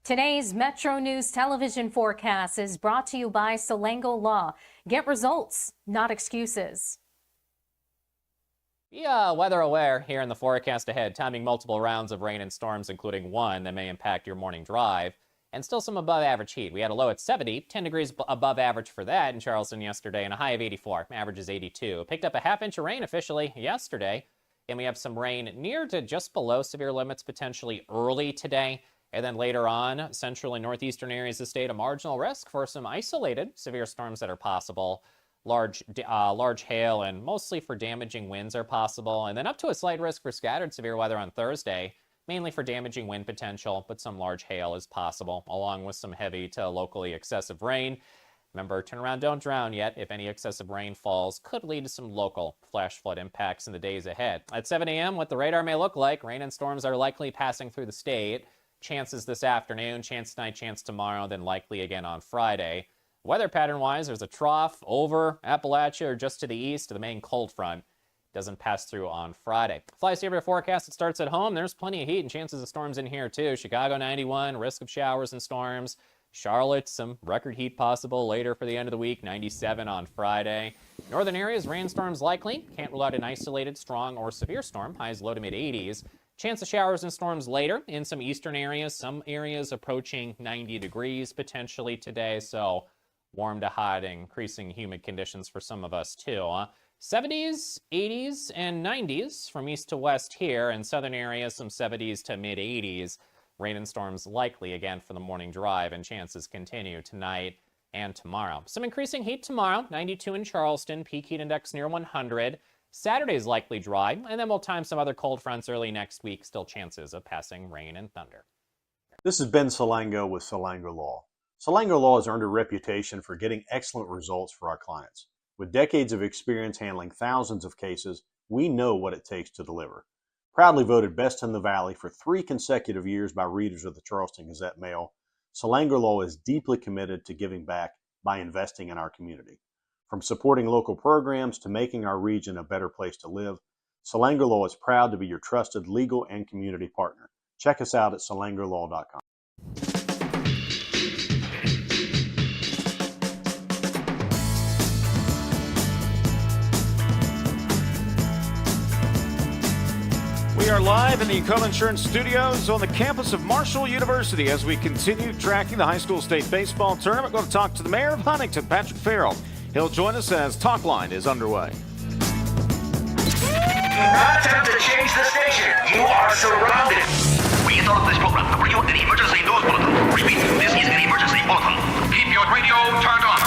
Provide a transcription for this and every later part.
Today's Metro News television forecast is brought to you by Salango Law. Get results, not excuses. Weather aware here in the forecast ahead, timing multiple rounds of rain and storms, including one that may impact your morning drive, and still some above average heat. We had a low at 70, 10 degrees above average for that in Charleston yesterday, and a high of 84. Average is 82. Picked up a half-inch of rain officially yesterday, and we have some rain near to just below severe limits potentially early today. And then later on, central and northeastern areas of the state, a marginal risk for some isolated severe storms that are possible. Large hail and mostly for damaging winds are possible. And then up to a slight risk for scattered severe weather on Thursday, mainly for damaging wind potential, but some large hail is possible, along with some heavy to locally excessive rain. Remember, turn around, don't drown yet. If any excessive rain falls, could lead to some local flash flood impacts in the days ahead. At 7 a.m., what the radar may look like, rain and storms are likely passing through the state. Chances this afternoon, chance tonight, chance tomorrow, then likely again on Friday. Weather pattern-wise, there's a trough over Appalachia or just to the east. The main cold front doesn't pass through on Friday. Fly saver forecast, it starts at home. There's plenty of heat and chances of storms in here too. Chicago 91, risk of showers and storms. Charlotte, some record heat possible later for the end of the week, 97 on Friday. Northern areas, rainstorms likely. Can't rule out an isolated, strong, or severe storm. Highs low to mid-80s. Chance of showers and storms later in some eastern areas. Some areas approaching 90 degrees potentially today. So warm to hot, increasing humid conditions for some of us too. 70s, 80s, and 90s from east to west here. In southern areas, some 70s to mid-80s. Rain and storms likely again for the morning drive, and chances continue tonight and tomorrow. Some increasing heat tomorrow, 92 in Charleston, peak heat index near 100. Saturday is likely dry, and then we'll time some other cold fronts early next week. Still chances of passing rain and thunder. This is Ben Salango with Salango Law. Salango Law has earned a reputation for getting excellent results for our clients. With decades of experience handling thousands of cases, we know what it takes to deliver. Proudly voted best in the Valley for 3 consecutive years by readers of the Charleston Gazette-Mail, Salango Law is deeply committed to giving back by investing in our community. From supporting local programs to making our region a better place to live, Salango Law is proud to be your trusted legal and community partner. Check us out at salangolaw.com. We are live in the Co-Insurance Studios on the campus of Marshall University as we continue tracking the high school state baseball tournament. We're going to talk to the mayor of Huntington, Patrick Farrell. He'll join us as Talkline is underway. Do not attempt to change the station. You are surrounded. We interrupt this program to bring you an emergency news bulletin. Repeat, this is an emergency bulletin. Keep your radio turned on.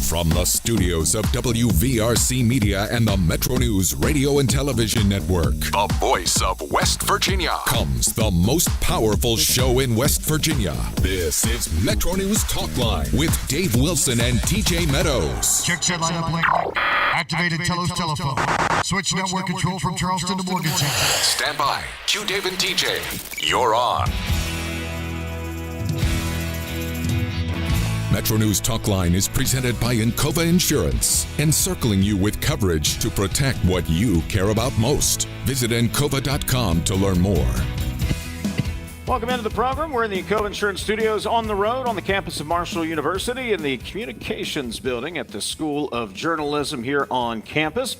From the studios of WVRC Media and the Metro News Radio and Television Network, the voice of West Virginia, comes the most powerful show in West Virginia. This is Metro News Talkline with Dave Wilson and TJ Meadows. Check set lineup link. Activated Telos telephone. Switch network control from Charleston to Morgantown. Stand by. Q Dave and TJ. You're on. Metro News Talkline is presented by Encova Insurance, encircling you with coverage to protect what you care about most. Visit Encova.com to learn more. Welcome into the program. We're in the Co-Insurance Studios on the road on the campus of Marshall University in the Communications Building at the School of Journalism here on campus.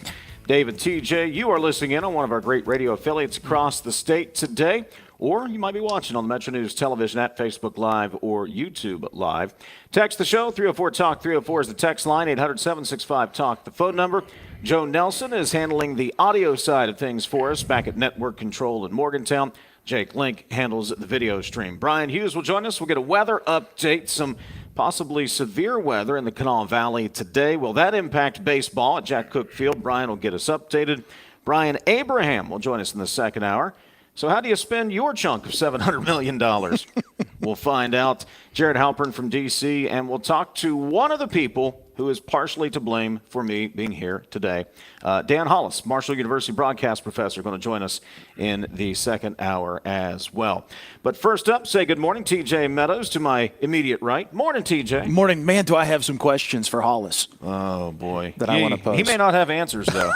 Dave and TJ, you are listening in on one of our great radio affiliates across the state today, or you might be watching on the Metro News Television at Facebook Live or YouTube Live. Text the show, 304-TALK. 304 is the text line, 800-765-TALK, the phone number. Joe Nelson is handling the audio side of things for us back at Network Control in Morgantown. Jake Link handles the video stream. Bryan Hughes will join us. We'll get a weather update, some possibly severe weather in the Kanawha Valley today. Will that impact baseball at Jack Cook Field? Brian will get us updated. Brian Abraham will join us in the second hour. So how do you spend your chunk of $700 million? We'll find out. Jared Halpern from D.C., and we'll talk to one of the people who is partially to blame for me being here today. Dan Hollis, Marshall University broadcast professor, going to join us in the second hour as well. But first up, say good morning, TJ Meadows, to my immediate right. Morning, TJ. Morning. Man, do I have some questions for Hollis. Oh, boy. That I want to pose. He may not have answers, though.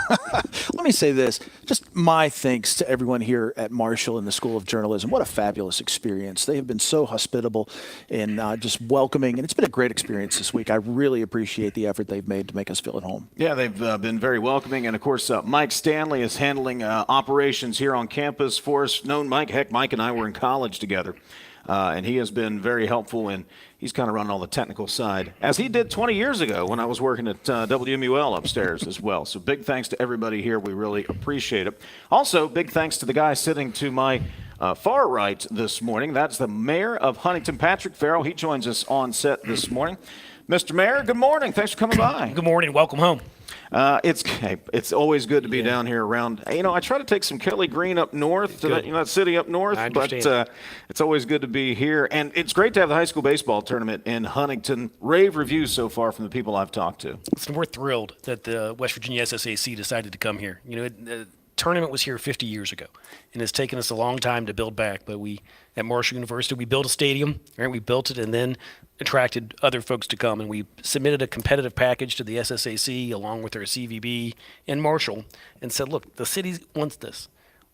Let me say this. Just my thanks to everyone here at Marshall and the School of Journalism. What a fabulous experience. They have been so hospitable and just welcoming, and it's been a great experience this week. I really appreciate the effort they've made to make us feel at home. Yeah, they've been very welcoming. And, of course, Mike Stanley is handling operations here on campus for us. Known Mike. Heck, Mike and I were in college together. And he has been very helpful, and he's kind of running all the technical side, as he did 20 years ago when I was working at WMUL upstairs as well. So big thanks to everybody here. We really appreciate it. Also, big thanks to the guy sitting to my far right this morning. That's the mayor of Huntington, Patrick Farrell. He joins us on set this morning. Mr. Mayor, good morning. Thanks for coming by. Good morning. Welcome home. It's always good to be down here around. You know, I try to take some Kelly Green up north, to that city up north, but it's always good to be here. And it's great to have the high school baseball tournament in Huntington. Rave reviews so far from the people I've talked to. Listen, we're thrilled that the West Virginia SSAC decided to come here. You know, the tournament was here 50 years ago, and it's taken us a long time to build back. But we, at Marshall University, we built a stadium, right? We built it and then attracted other folks to come, and we submitted a competitive package to the SSAC along with our CVB and Marshall and said, look, the city wants this.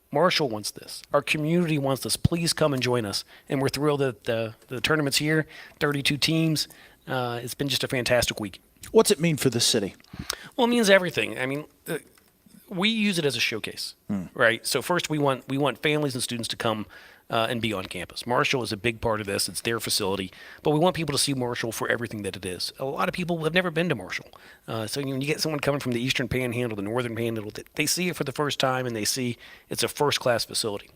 Marshall wants this. Our community wants this. Please come and join us. And we're thrilled that the tournament's here, 32 teams. It's been just a fantastic week. What's it mean for the city? Well, it means everything. I mean, we use it as a showcase, right? So first we want families and students to come and be on campus. Marshall is a big part of this. It's their facility. But we want people to see Marshall for everything that it is. A lot of people have never been to Marshall. So when you get someone coming from the Eastern Panhandle, the Northern Panhandle, they see it for the first time and they see it's a first-class facility.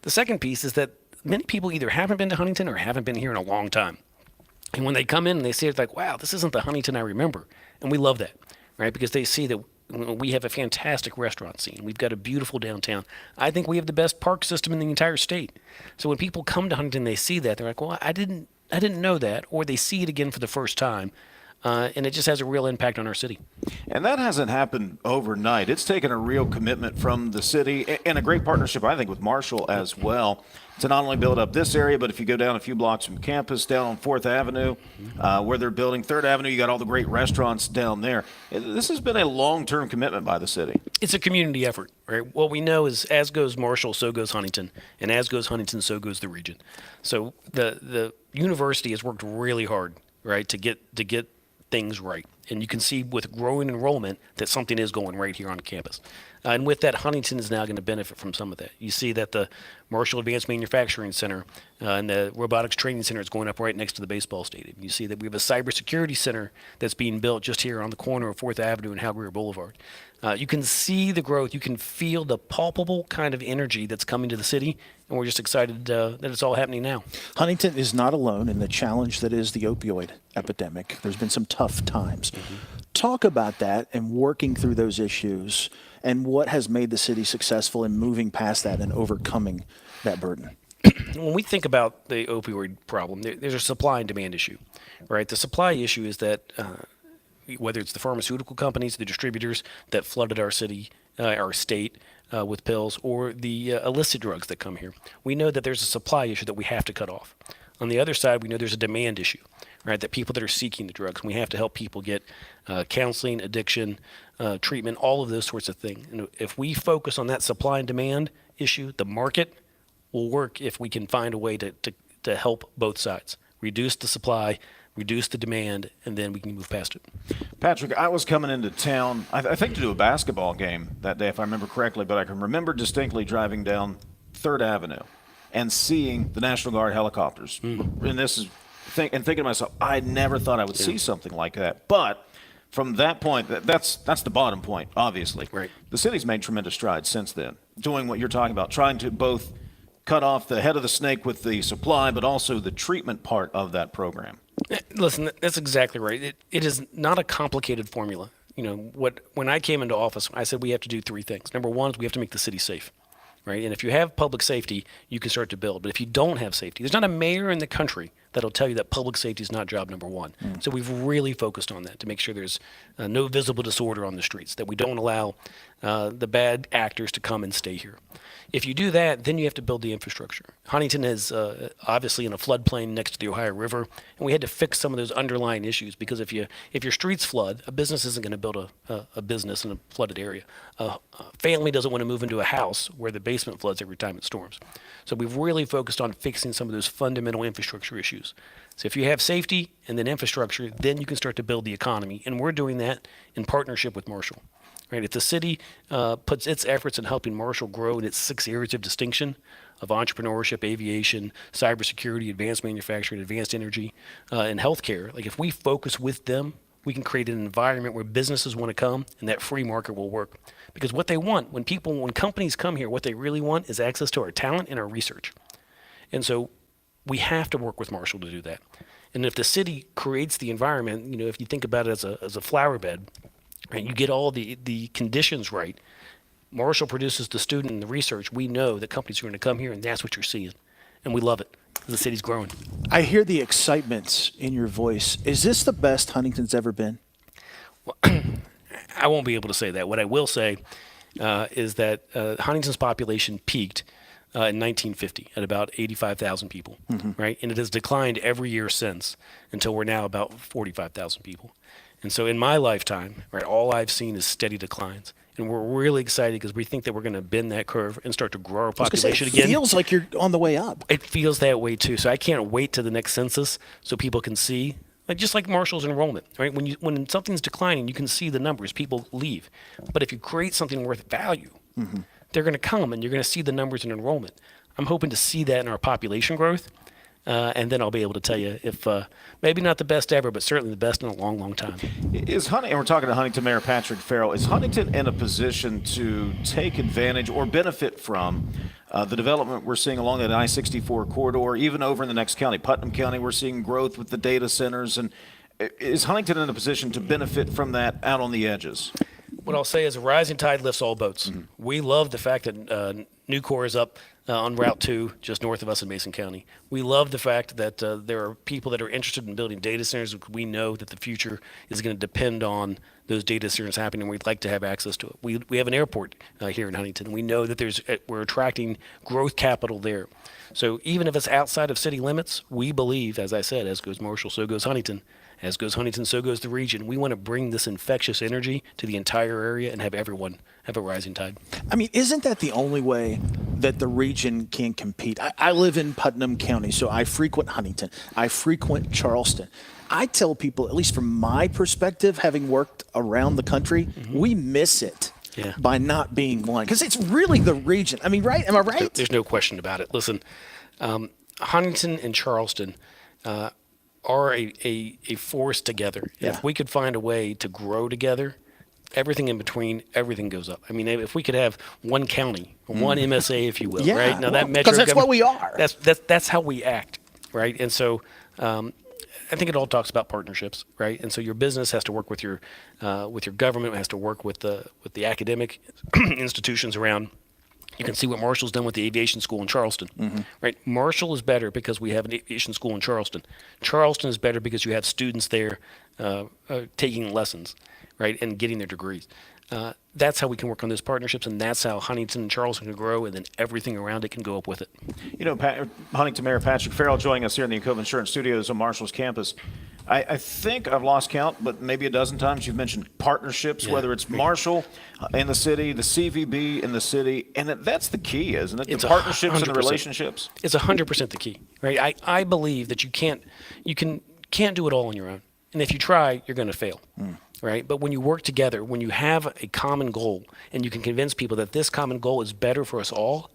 The second piece is that many people either haven't been to Huntington or haven't been here in a long time. And when they come in and they see it, it's like, wow, this isn't the Huntington I remember. And we love that, right? Because they see that we have a fantastic restaurant scene. We've got a beautiful downtown. I think we have the best park system in the entire state. So when people come to Huntington, they see that. They're like, well, I didn't know that. Or they see it again for the first time. And it just has a real impact on our city. And that hasn't happened overnight. It's taken a real commitment from the city and a great partnership, I think, with Marshall as well, to not only build up this area, but if you go down a few blocks from campus, down on 4th Avenue, where they're building 3rd Avenue, you got all the great restaurants down there. This has been a long-term commitment by the city. It's a community effort, right? What we know is as goes Marshall, so goes Huntington. And as goes Huntington, so goes the region. So the university has worked really hard, right, to get things right. And you can see with growing enrollment that something is going right here on campus. And with that, Huntington is now going to benefit from some of that. You see that the Marshall Advanced Manufacturing Center and the Robotics Training Center is going up right next to the baseball stadium. You see that we have a cybersecurity center that's being built just here on the corner of 4th Avenue and Hal Greer Boulevard. You can see the growth. You can feel the palpable kind of energy that's coming to the city, and we're just excited that it's all happening now. Huntington is not alone in the challenge that is the opioid epidemic. There's been some tough times. Talk about that and working through those issues and what has made the city successful in moving past that and overcoming that burden. When we think about the opioid problem, there's a supply and demand issue, right? The supply issue is that whether it's the pharmaceutical companies, the distributors that flooded our city, our state with pills, or the illicit drugs that come here, we know that there's a supply issue that we have to cut off. On the other side, we know there's a demand issue, right? That people that are seeking the drugs, and we have to help people get counseling, addiction, treatment, all of those sorts of things. And if we focus on that supply and demand issue, the market will work if we can find a way to help both sides, reduce the supply, reduce the demand, and then we can move past it. Patrick, I was coming into town, I think to do a basketball game that day, if I remember correctly, but I can remember distinctly driving down 3rd Avenue and seeing the National Guard helicopters. And this is thinking to myself, I never thought I would see something like that. But from that point, that's the bottom point, obviously. Right. The city's made tremendous strides since then, doing what you're talking about, trying to both cut off the head of the snake with the supply, but also the treatment part of that program. Listen, that's exactly right. It is not a complicated formula. You know, when I came into office, I said we have to do 3 things. Number one is we have to make the city safe, right? And if you have public safety, you can start to build. But if you don't have safety, there's not a mayor in the country that'll tell you that public safety is not job number one. So we've really focused on that to make sure there's no visible disorder on the streets, that we don't allow the bad actors to come and stay here. If you do that, then you have to build the infrastructure. Huntington is obviously in a floodplain next to the Ohio River, and we had to fix some of those underlying issues because if your streets flood, a business isn't going to build a business in a flooded area. A family doesn't want to move into a house where the basement floods every time it storms. So we've really focused on fixing some of those fundamental infrastructure issues. So if you have safety and then infrastructure, then you can start to build the economy, and we're doing that in partnership with Marshall. Right? If the city puts its efforts in helping Marshall grow in its 6 areas of distinction of entrepreneurship, aviation, cybersecurity, advanced manufacturing, advanced energy, and healthcare, like if we focus with them, we can create an environment where businesses want to come and that free market will work. Because what they want, when companies come here, what they really want is access to our talent and our research. And so we have to work with Marshall to do that. And if the city creates the environment, if you think about it as a flower bed, and you get all the conditions right, Marshall produces the student and the research, we know that companies are going to come here, and that's what you're seeing. And we love it. The city's growing. I hear the excitement in your voice. Is this the best Huntington's ever been? Well, I won't be able to say that. What I will say is that Huntington's population peaked in 1950 at about 85,000 people, right? And it has declined every year since until we're now about 45,000 people. And so in my lifetime, right, all I've seen is steady declines. And we're really excited because we think that we're going to bend that curve and start to grow our population again. It feels like you're on the way up. It feels that way too. So I can't wait to the next census so people can see, just like Marshall's enrollment, right? When something's declining, you can see the numbers. People leave. But if you create something worth value, they're going to come and you're going to see the numbers in enrollment. I'm hoping to see that in our population growth. And then I'll be able to tell you if maybe not the best ever, but certainly the best in a long, long time. And we're talking to Huntington Mayor Patrick Farrell. Is Huntington in a position to take advantage or benefit from the development we're seeing along that I-64 corridor, even over in the next county, Putnam County? We're seeing growth with the data centers. And is Huntington in a position to benefit from that out on the edges? What I'll say is a rising tide lifts all boats. We love the fact that Nucor is up on Route 2, just north of us in Mason County. We love the fact that there are people that are interested in building data centers. We know that the future is going to depend on those data centers happening. We'd like to have access to it. We have an airport here in Huntington. We know that we're attracting growth capital there. So even if it's outside of city limits, we believe, as I said, as goes Marshall, so goes Huntington. As goes Huntington, so goes the region. We want to bring this infectious energy to the entire area and have everyone have a rising tide. I mean, isn't that the only way that the region can compete? I live in Putnam County, so I frequent Huntington. I frequent Charleston. I tell people, at least from my perspective, having worked around the country, we miss it. Yeah. By not being one. Because it's really the region. I mean, right? Am I right? There's no question about it. Listen, Huntington and Charleston are a force together. Yeah. If we could find a way to grow together, everything in between, everything goes up. I mean, if we could have one county, one MSA, if you will, Yeah, right? Now that metro because that's what we are. That's how we act, right? And so I think it all talks about partnerships, right? And so your business has to work with your government, has to work with the academic institutions around. You can see what Marshall's done with the aviation school in Charleston, right? Marshall is better because we have an aviation school in Charleston. Charleston is better because you have students there taking lessons, right, and getting their degrees. That's how we can work on those partnerships, and that's how Huntington and Charleston can grow, and then everything around it can go up with it. Huntington Mayor Patrick Farrell joining us here in the Cove Insurance Studios on Marshall's campus. I think I've lost count, but maybe a dozen times you've mentioned partnerships, whether it's Marshall in the city, the CVB in the city, and that's the key, isn't it? It's the partnerships 100%. and the relationships. It's 100% the key, right? I believe that you can't do it all on your own, and if you try, you're going to fail. Right? But when you work together, when you have a common goal and you can convince people that this common goal is better for us all,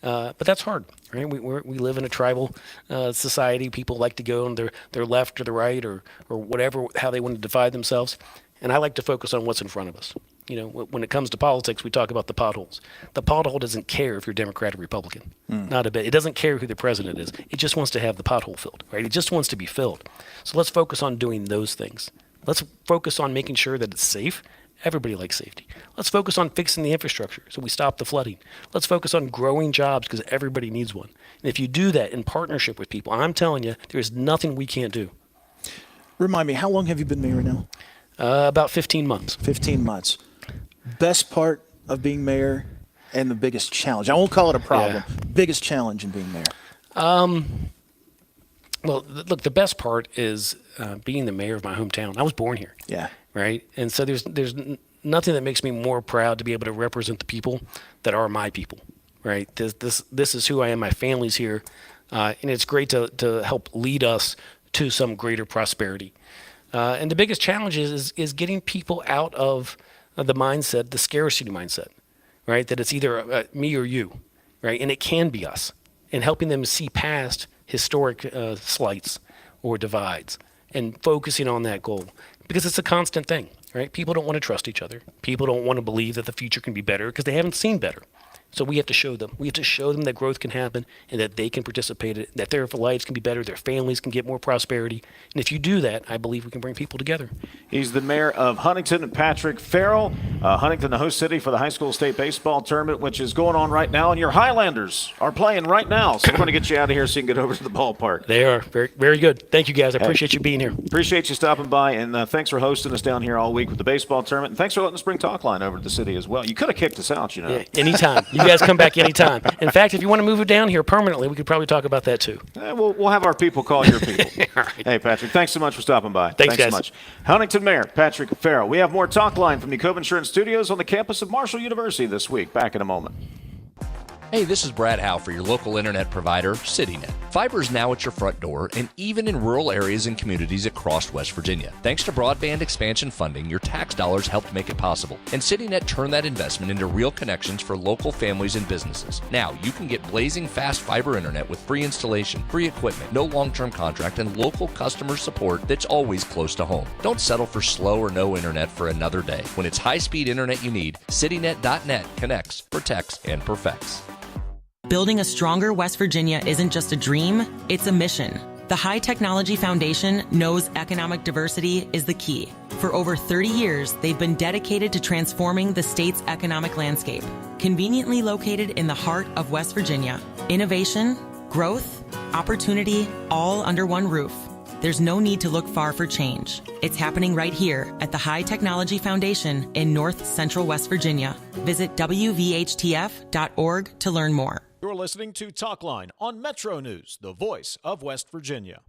but that's hard, right? We live in a tribal society. People like to go on their left or the right or whatever, how they want to divide themselves. And I like to focus on what's in front of us. When it comes to politics, we talk about the potholes. The pothole doesn't care if you're Democrat or Republican. Not a bit. It doesn't care who the president is. It just wants to have the pothole filled, right? It just wants to be filled. So let's focus on doing those things. Let's focus on making sure that it's safe Everybody likes safety. Let's focus on fixing the infrastructure so we stop the flooding. Let's focus on growing jobs because everybody needs one. And if you do that in partnership with people, I'm telling you, there's nothing we can't do. Remind me, how long have you been mayor now? About 15 months. 15 months. Best part of being mayor and the biggest challenge. I won't call it a problem. Biggest challenge in being mayor. Well, look, the best part is being the mayor of my hometown. I was born here. Yeah. Right. And so there's nothing that makes me more proud to be able to represent the people that are my people. Right. This is who I am. My family's here. And it's great to help lead us to some greater prosperity. And the biggest challenge is getting people out of the mindset, the scarcity mindset, right? That it's either me or you, right? And it can be us, and helping them see past historic slights or divides and focusing on that goal, because it's a constant thing, right? People don't want to trust each other. People don't want to believe that the future can be better because they haven't seen better. So we have to show them. We have to show them that growth can happen and that they can participate in it, that their lives can be better, their families can get more prosperity. And if you do that, I believe we can bring people together. He's the mayor of Huntington, Patrick Farrell. Huntington, the host city for the high school state baseball tournament, which is going on right now. And your Highlanders are playing right now. So we're going to get you out of here so you can get over to the ballpark. They are very, very good. Thank you, guys. I appreciate you being here. Appreciate you stopping by. And thanks for hosting us down here all week with the baseball tournament. And thanks for letting us bring Talkline over to the city as well. You could have kicked us out, you know. Yeah, anytime. You guys come back anytime. In fact, if you want to move it down here permanently, we could probably talk about that too. We'll have our people call your people. All right. Hey, Patrick, thanks so much for stopping by. Thanks so guys. much. Huntington Mayor Patrick Farrell. We have more Talkline from the Cove Insurance Studios on the campus of Marshall University this week. Back in a moment. Hey, this is Brad Howe for your local internet provider, CityNet. Fiber is now at your front door and even in rural areas and communities across West Virginia. Thanks to broadband expansion funding, your tax dollars helped make it possible. And CityNet turned that investment into real connections for local families and businesses. Now, you can get blazing fast fiber internet with free installation, free equipment, no long-term contract, and local customer support that's always close to home. Don't settle for slow or no internet for another day. When it's high-speed internet you need, CityNet.net connects, protects, and perfects. Building a stronger West Virginia isn't just a dream, it's a mission. The High Technology Foundation knows economic diversity is the key. For over 30 years, they've been dedicated to transforming the state's economic landscape. Conveniently located in the heart of West Virginia, innovation, growth, opportunity, all under one roof. There's no need to look far for change. It's happening right here at the High Technology Foundation in North Central West Virginia. Visit WVHTF.org to learn more. You're listening to Talkline on Metro News, the voice of West Virginia.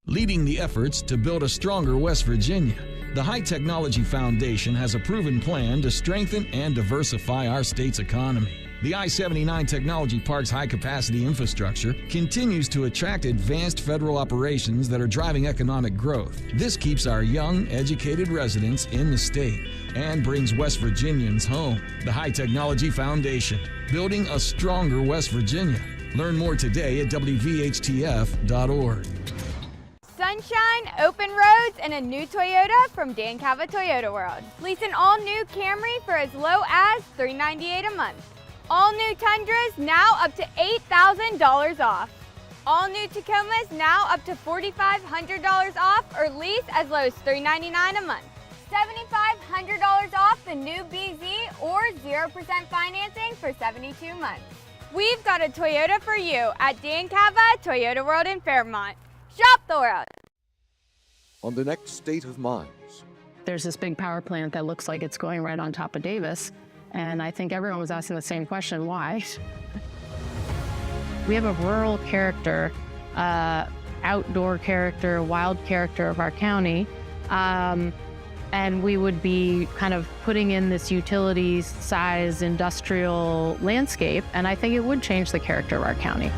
Leading the efforts to build a stronger West Virginia, the High Technology Foundation has a proven plan to strengthen and diversify our state's economy. The I-79 Technology Park's high-capacity infrastructure continues to attract advanced federal operations that are driving economic growth. This keeps our young, educated residents in the state and brings West Virginians home. The High Technology Foundation, building a stronger West Virginia. Learn more today at WVHTF.org. Sunshine, open roads, and a new Toyota from Dan Cava Toyota World. Lease an all-new Camry for as low as $398 a month. All new Tundras now up to $8,000 off. All new Tacomas now up to $4,500 off or lease as low as $399 a month. $7,500 off the new BZ or 0% financing for 72 months. We've got a Toyota for you at Dan Cava Toyota World in Fairmont. Shop the world. On the next State of Minds. There's this big power plant that looks like it's going right on top of Davis. And I think everyone was asking the same question, why? We have a rural character, outdoor character, wild character of our county. And we would be kind of putting in this utility size industrial landscape. And I think it would change the character of our county.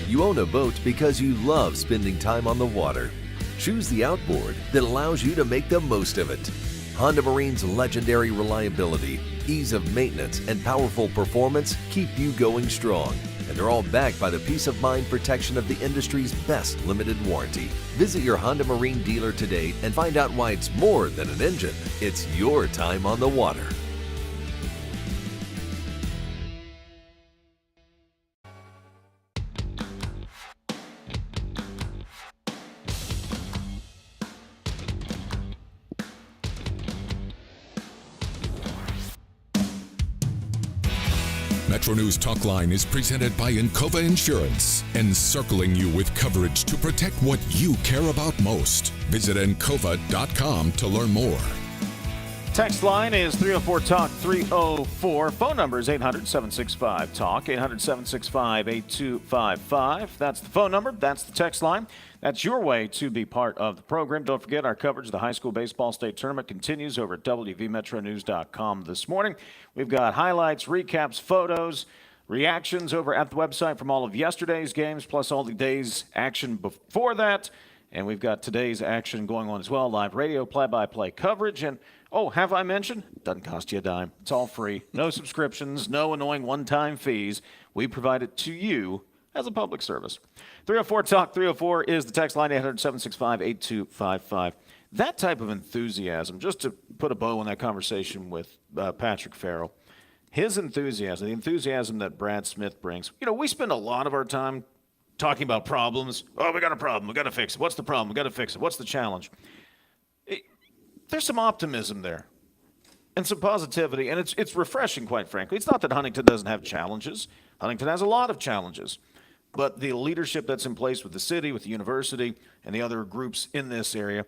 You own a boat because you love spending time on the water. Choose the outboard that allows you to make the most of it. Honda Marine's legendary reliability, ease of maintenance, and powerful performance keep you going strong. And they're all backed by the peace of mind protection of the industry's best limited warranty. Visit your Honda Marine dealer today and find out why it's more than an engine. It's your time on the water. MetroNews Talkline is presented by Encova Insurance, encircling you with coverage to protect what you care about most. Visit Encova.com to learn more. Text line is 304-TALK-304. Phone number is 800-765-TALK, 800-765-8255. That's the phone number. That's the text line. That's your way to be part of the program. Don't forget, our coverage of the high school baseball state tournament continues over at WVMetroNews.com this morning. We've got highlights, recaps, photos, reactions over at the website from all of yesterday's games, plus all the day's action before that. And we've got today's action going on as well, live radio, play-by-play coverage. And, oh, have I mentioned? Doesn't cost you a dime. It's all free. No subscriptions, no annoying one-time fees. We provide it to you as a public service. 304-TALK-304 is the text line, 800-765-8255. That type of enthusiasm, just to put a bow on that conversation with Patrick Farrell, his enthusiasm, the enthusiasm that Brad Smith brings. You know, we spend a lot of our time talking about problems. Oh, we got a problem. We got to fix it. What's the problem? We got to fix it. What's the challenge? There's some optimism there and some positivity, and it's refreshing, quite frankly. It's not that Huntington doesn't have challenges. Huntington has a lot of challenges. But the leadership that's in place with the city, with the university, and the other groups in this area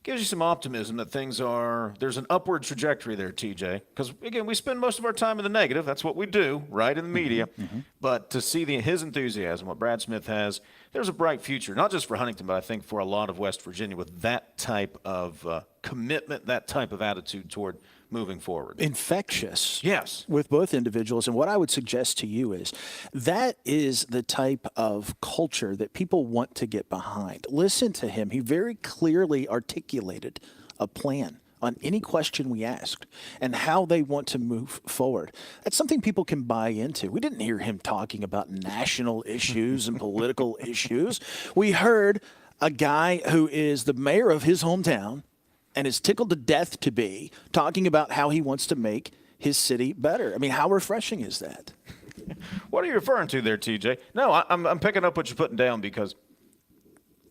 gives you some optimism that there's an upward trajectory there, TJ. Because, again, we spend most of our time in the negative. That's what we do, right, in the media. Mm-hmm. But to see his enthusiasm, what Brad Smith has, there's a bright future, not just for Huntington, but I think for a lot of West Virginia with that type of commitment, that type of attitude toward moving forward. Infectious. Yes. With both individuals. And what I would suggest to you is that is the type of culture that people want to get behind. Listen to him. He very clearly articulated a plan on any question we asked and how they want to move forward. That's something people can buy into. We didn't hear him talking about national issues and political issues. We heard a guy who is the mayor of his hometown and is tickled to death to be talking about how he wants to make his city better. I mean, how refreshing is that? What are you referring to there, TJ? No, I'm picking up what you're putting down because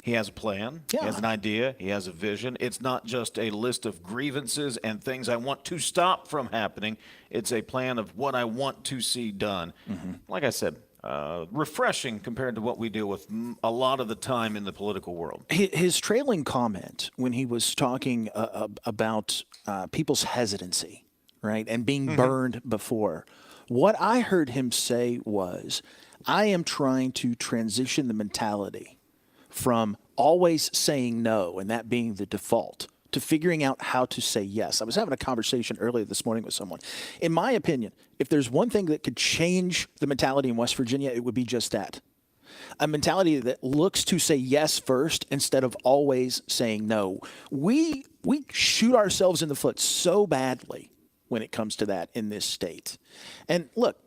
he has a plan. Yeah. He has an idea. He has a vision. It's not just a list of grievances and things I want to stop from happening. It's a plan of what I want to see done. Mm-hmm. Like I said, refreshing compared to what we deal with a lot of the time in the political world. His trailing comment when he was talking about people's hesitancy, right, and being burned before, what I heard him say was, I am trying to transition the mentality from always saying no and that being the default to figuring out how to say yes. I was having a conversation earlier this morning with someone. In my opinion, if there's one thing that could change the mentality in West Virginia, it would be just that. A mentality that looks to say yes first instead of always saying no. We shoot ourselves in the foot so badly when it comes to that in this state. And look,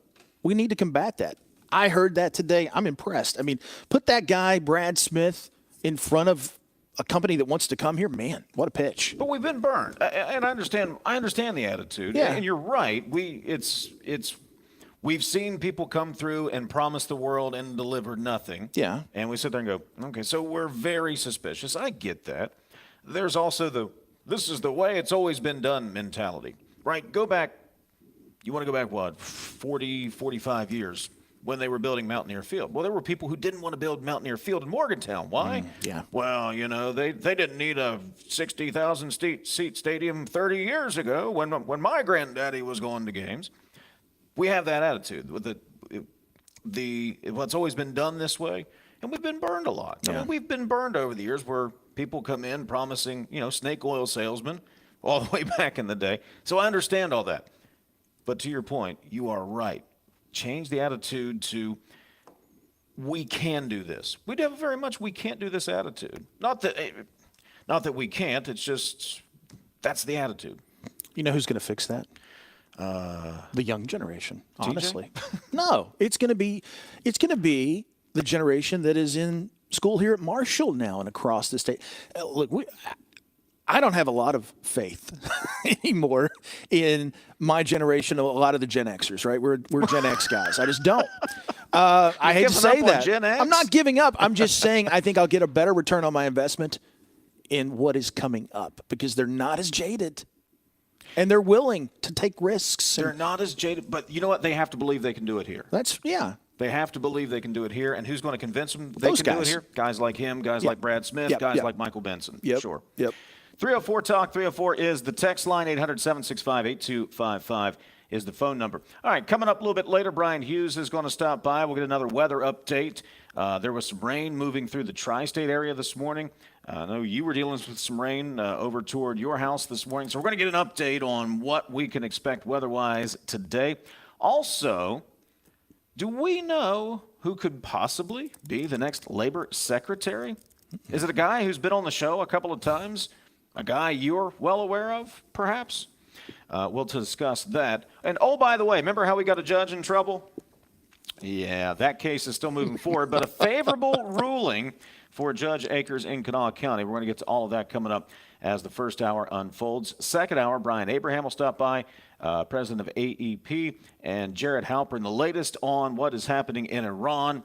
we need to combat that. I heard that today. I'm impressed. I mean, put that guy, Brad Smith, in front of a company that wants to come here, man, what a pitch. But we've been burned, and I understand the attitude. Yeah. And you're right. We've seen people come through and promise the world and deliver nothing. Yeah. And we sit there and go, okay, so we're very suspicious. I get that. There's also this is the way it's always been done mentality, right? Go back, you want to go back, what, 40, 45 years when they were building Mountaineer Field. Well, there were people who didn't want to build Mountaineer Field in Morgantown. Why? Yeah. Well, you know, they didn't need a 60,000 seat stadium 30 years ago when my granddaddy was going to games. We have that attitude with what's always been done this way, and we've been burned a lot. Yeah. I mean, we've been burned over the years where people come in promising, you know, snake oil salesmen all the way back in the day. So I understand all that. But to your point, you are right. Change the attitude to we can do this. We have very much we can't do this attitude. Not that we can't. It's just that's the attitude. You know who's going to fix that? The young generation. Honestly, TJ? No. It's going to be the generation that is in school here at Marshall now and across the state. Look, I don't have a lot of faith anymore in my generation, a lot of the Gen Xers, right? We're Gen X guys. I just don't. I hate to say that. Gen X? I'm not giving up. I'm just saying I think I'll get a better return on my investment in what is coming up because they're not as jaded. And they're willing to take risks. They're not as jaded, but you know what? They have to believe they can do it here. They have to believe they can do it here. And who's going to convince them they can do it here? Guys like him, guys like Brad Smith, guys like Michael Benson. Sure. 304-TALK, 304 is the text line, 800-765-8255 is the phone number. All right, coming up a little bit later, Bryan Hughes is going to stop by. We'll get another weather update. There was some rain moving through the tri-state area this morning. I know you were dealing with some rain over toward your house this morning, so we're going to get an update on what we can expect weather-wise today. Also, do we know who could possibly be the next labor secretary? Is it a guy who's been on the show a couple of times? A guy you're well aware of, perhaps? We'll discuss that. And, oh, by the way, remember how we got a judge in trouble? Yeah, that case is still moving forward, but a favorable ruling for Judge Akers in Kanawha County. We're going to get to all of that coming up as the first hour unfolds. Second hour, Brian Abraham will stop by, president of AEP, and Jared Halpern, the latest on what is happening in Iran.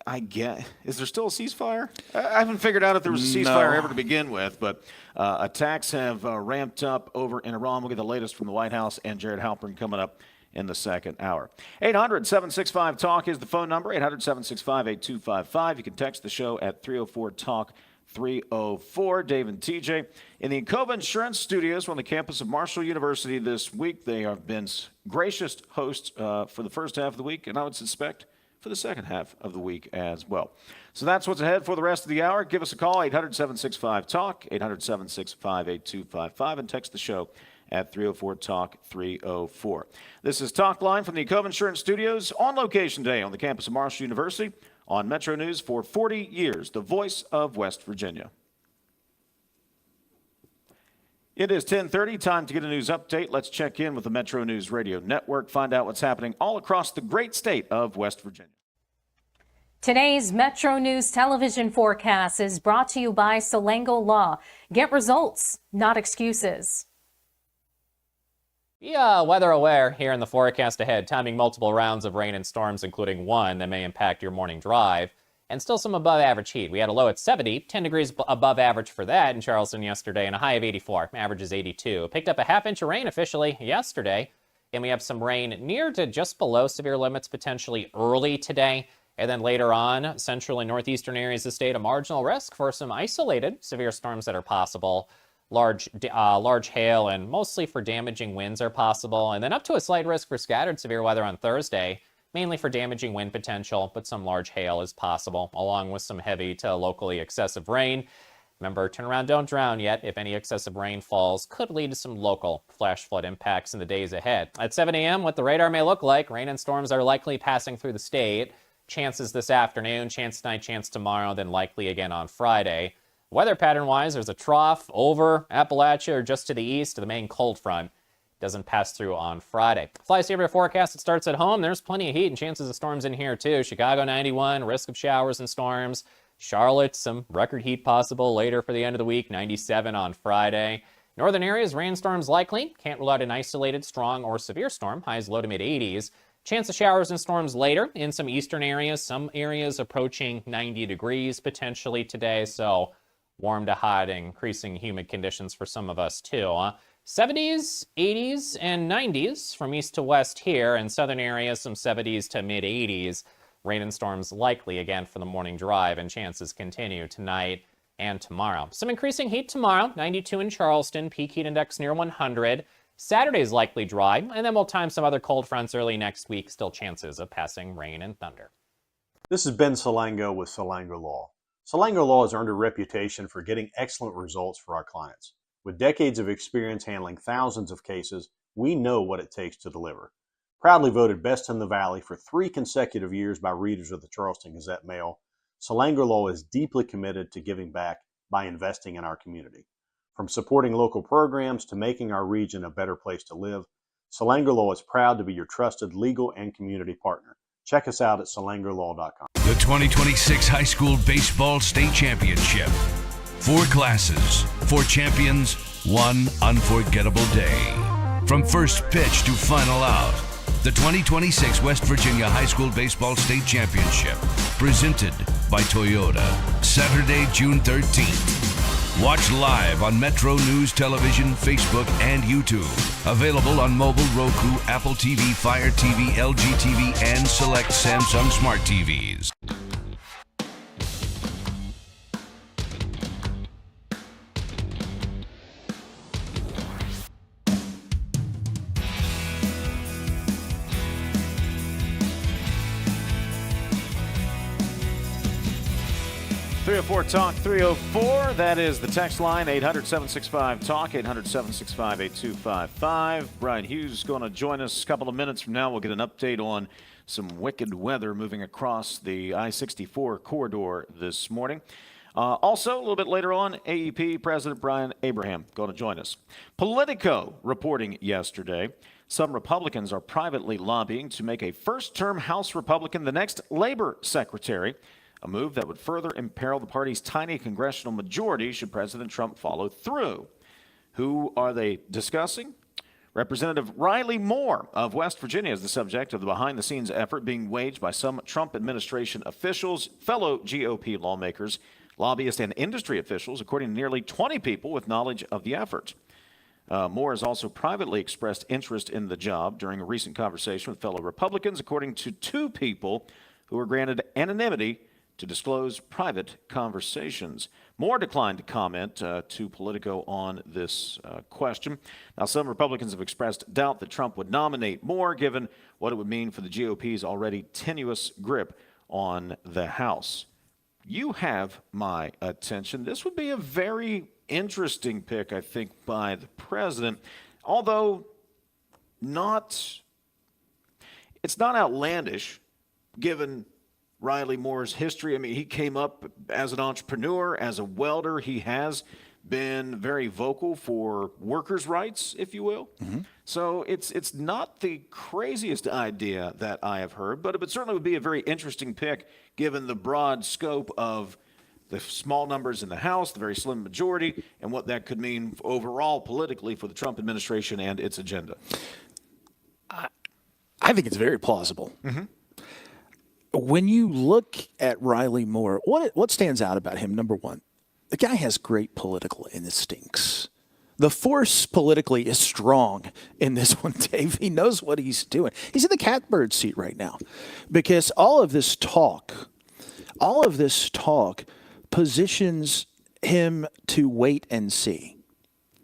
I get. Is there still a ceasefire? I haven't figured out if there was a ceasefire ever to begin with, but attacks have ramped up over in Iran. We'll get the latest from the White House and Jared Halpern coming up in the second hour. 800-765-TALK is the phone number, 800-765-8255. You can text the show at 304-TALK. 304. Dave and TJ in the Encova Insurance Studios on the campus of Marshall University this week. They have been gracious hosts for the first half of the week, and I would suspect for the second half of the week as well. So that's what's ahead for the rest of the hour. Give us a call, 800-765-TALK, 800-765-8255, and text the show at 304-TALK 304. This is Talkline from the Encova Insurance Studios on location day on the campus of Marshall University on Metro News for 40 years, the voice of West Virginia. It is 10:30, time to get a news update. Let's check in with the Metro News Radio Network, find out what's happening all across the great state of West Virginia. Today's Metro News television forecast is brought to you by Salango Law. Get results, not excuses. Weather aware here in the forecast ahead, timing multiple rounds of rain and storms, including one that may impact your morning drive, and still some above average heat. We had a low at 70, 10 degrees above average for that in Charleston yesterday, and a high of 84. Average is 82. Picked up a half inch of rain officially yesterday, and we have some rain near to just below severe limits potentially early today. And then later on, central and northeastern areas of the state, a marginal risk for some isolated severe storms that are possible. Large hail and mostly for damaging winds are possible. And then up to a slight risk for scattered severe weather on Thursday, mainly for damaging wind potential, but some large hail is possible, along with some heavy to locally excessive rain. Remember, turn around, don't drown yet. If any excessive rain falls, could lead to some local flash flood impacts in the days ahead. At 7 a.m., what the radar may look like, rain and storms are likely passing through the state. Chances this afternoon, chance tonight, chance tomorrow, then likely again on Friday. Weather pattern-wise, there's a trough over Appalachia or just to the east. The main cold front doesn't pass through on Friday. Fly saver forecast, it starts at home. There's plenty of heat and chances of storms in here too. Chicago 91, risk of showers and storms. Charlotte, some record heat possible later for the end of the week, 97 on Friday. Northern areas, rainstorms likely. Can't rule out an isolated strong or severe storm. Highs low to mid-80s. Chance of showers and storms later in some eastern areas. Some areas approaching 90 degrees potentially today. So warm to hot, increasing humid conditions for some of us too. 70s, 80s, and 90s from east to west here. In southern areas, some 70s to mid-80s. Rain and storms likely again for the morning drive, and chances continue tonight and tomorrow. Some increasing heat tomorrow, 92 in Charleston, peak heat index near 100. Saturday's likely dry, and then we'll time some other cold fronts early next week. Still chances of passing rain and thunder. This is Ben Salango with Salango Law. Salango Law has earned a reputation for getting excellent results for our clients. With decades of experience handling thousands of cases, we know what it takes to deliver. Proudly voted Best in the Valley for 3 consecutive years by readers of the Charleston Gazette-Mail, Salango Law is deeply committed to giving back by investing in our community. From supporting local programs to making our region a better place to live, Salango Law is proud to be your trusted legal and community partner. Check us out at salangolaw.com. The 2026 High School Baseball State Championship. 4 classes, 4 champions, 1 unforgettable day. From first pitch to final out, the 2026 West Virginia High School Baseball State Championship, presented by Toyota, Saturday, June 13th. Watch live on Metro News Television, Facebook, and YouTube. Available on mobile, Roku, Apple TV, Fire TV, LG TV, and select Samsung Smart TVs. Talk 304. That is the text line, 800-765-TALK, 800-765-8255. Bryan Hughes is going to join us a couple of minutes from now. We'll get an update on some wicked weather moving across the I-64 corridor this morning. Also, a little bit later on, AEP President Brian Abraham going to join us. Politico reporting yesterday, some Republicans are privately lobbying to make a first-term House Republican the next Labor Secretary, a move that would further imperil the party's tiny congressional majority should President Trump follow through. Who are they discussing? Representative Riley Moore of West Virginia is the subject of the behind-the-scenes effort being waged by some Trump administration officials, fellow GOP lawmakers, lobbyists, and industry officials, according to nearly 20 people with knowledge of the effort. Moore has also privately expressed interest in the job during a recent conversation with fellow Republicans, according to 2 people who were granted anonymity to disclose private conversations. Moore declined to comment to Politico on this question. Now, some Republicans have expressed doubt that Trump would nominate Moore, given what it would mean for the GOP's already tenuous grip on the House. You have my attention. This would be a very interesting pick, I think, by the president, although it's not outlandish, given Riley Moore's history. I mean, he came up as an entrepreneur, as a welder. He has been very vocal for workers' rights, if you will. Mm-hmm. So it's not the craziest idea that I have heard, but it certainly would be a very interesting pick given the broad scope of the small numbers in the House, the very slim majority, and what that could mean overall politically for the Trump administration and its agenda. I think it's very plausible. Mm-hmm. When you look at Riley Moore, what stands out about him? Number one, the guy has great political instincts. The force politically is strong in this one, Dave. He knows what he's doing. He's in the catbird seat right now because all of this talk positions him to wait and see.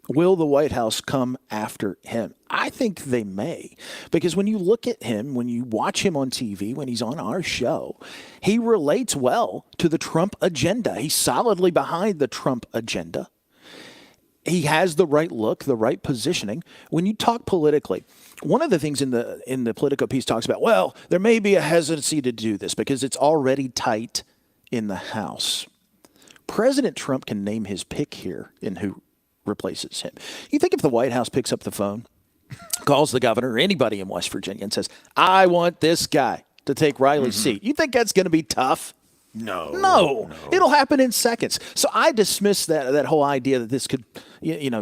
Will the White House come after him? I think they may, because when you look at him, when you watch him on TV, when he's on our show, he relates well to the Trump agenda. He's solidly behind the Trump agenda. He has the right look, the right positioning. When you talk politically, one of the things in the Politico piece talks about, well, there may be a hesitancy to do this because it's already tight in the House. President Trump can name his pick here in who replaces him. You think if the White House picks up the phone, calls the governor or anybody in West Virginia and says, I want this guy to take Riley's seat, you think that's going to be tough? No. It'll happen in seconds. So I dismiss that whole idea that this could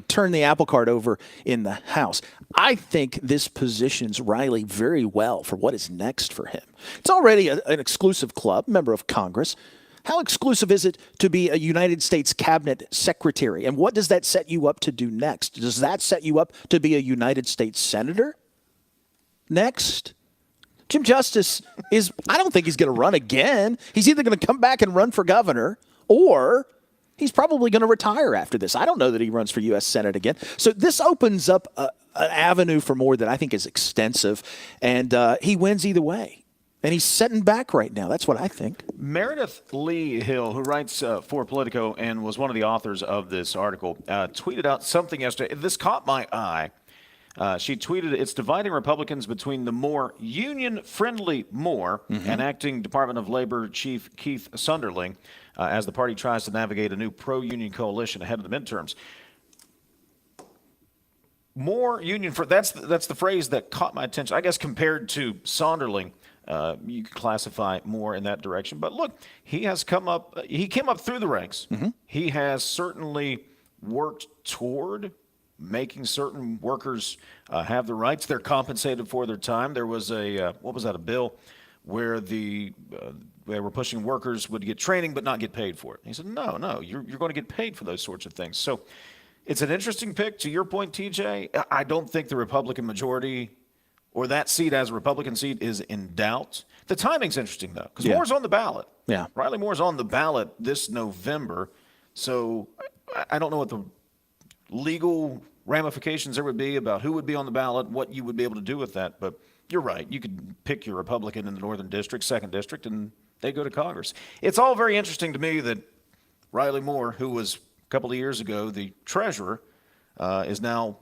turn the apple cart over in the House. I think this positions Riley very well for what is next for him. It's already an exclusive club, member of Congress. How exclusive is it to be a United States cabinet secretary? And what does that set you up to do next? Does that set you up to be a United States senator next? Jim Justice I don't think he's going to run again. He's either going to come back and run for governor, or he's probably going to retire after this. I don't know that he runs for U.S. Senate again. So this opens up an avenue for Moore that I think is extensive, and he wins either way. And he's setting back right now. That's what I think. Meredith Lee Hill, who writes for Politico and was one of the authors of this article, tweeted out something yesterday. This caught my eye. She tweeted, it's dividing Republicans between the more union-friendly Moore and acting Department of Labor Chief Keith Sunderling as the party tries to navigate a new pro-union coalition ahead of the midterms. More union – that's the phrase that caught my attention. I guess compared to Sonderling, you could classify Moore in that direction. But look, he came up through the ranks. Mm-hmm. He has certainly worked toward making certain workers have the rights. They're compensated for their time. There was a bill where they were pushing workers would get training but not get paid for it. And he said, no, you're going to get paid for those sorts of things. So it's an interesting pick. To your point, TJ, I don't think the Republican majority or that seat as a Republican seat is in doubt. The timing's interesting, though, because Moore's on the ballot. Yeah. Riley Moore's on the ballot this November. So I don't know what the legal ramifications there would be about who would be on the ballot, what you would be able to do with that. But you're right. You could pick your Republican in the Northern District, 2nd District, and they go to Congress. It's all very interesting to me that Riley Moore, who was a couple of years ago the treasurer, is now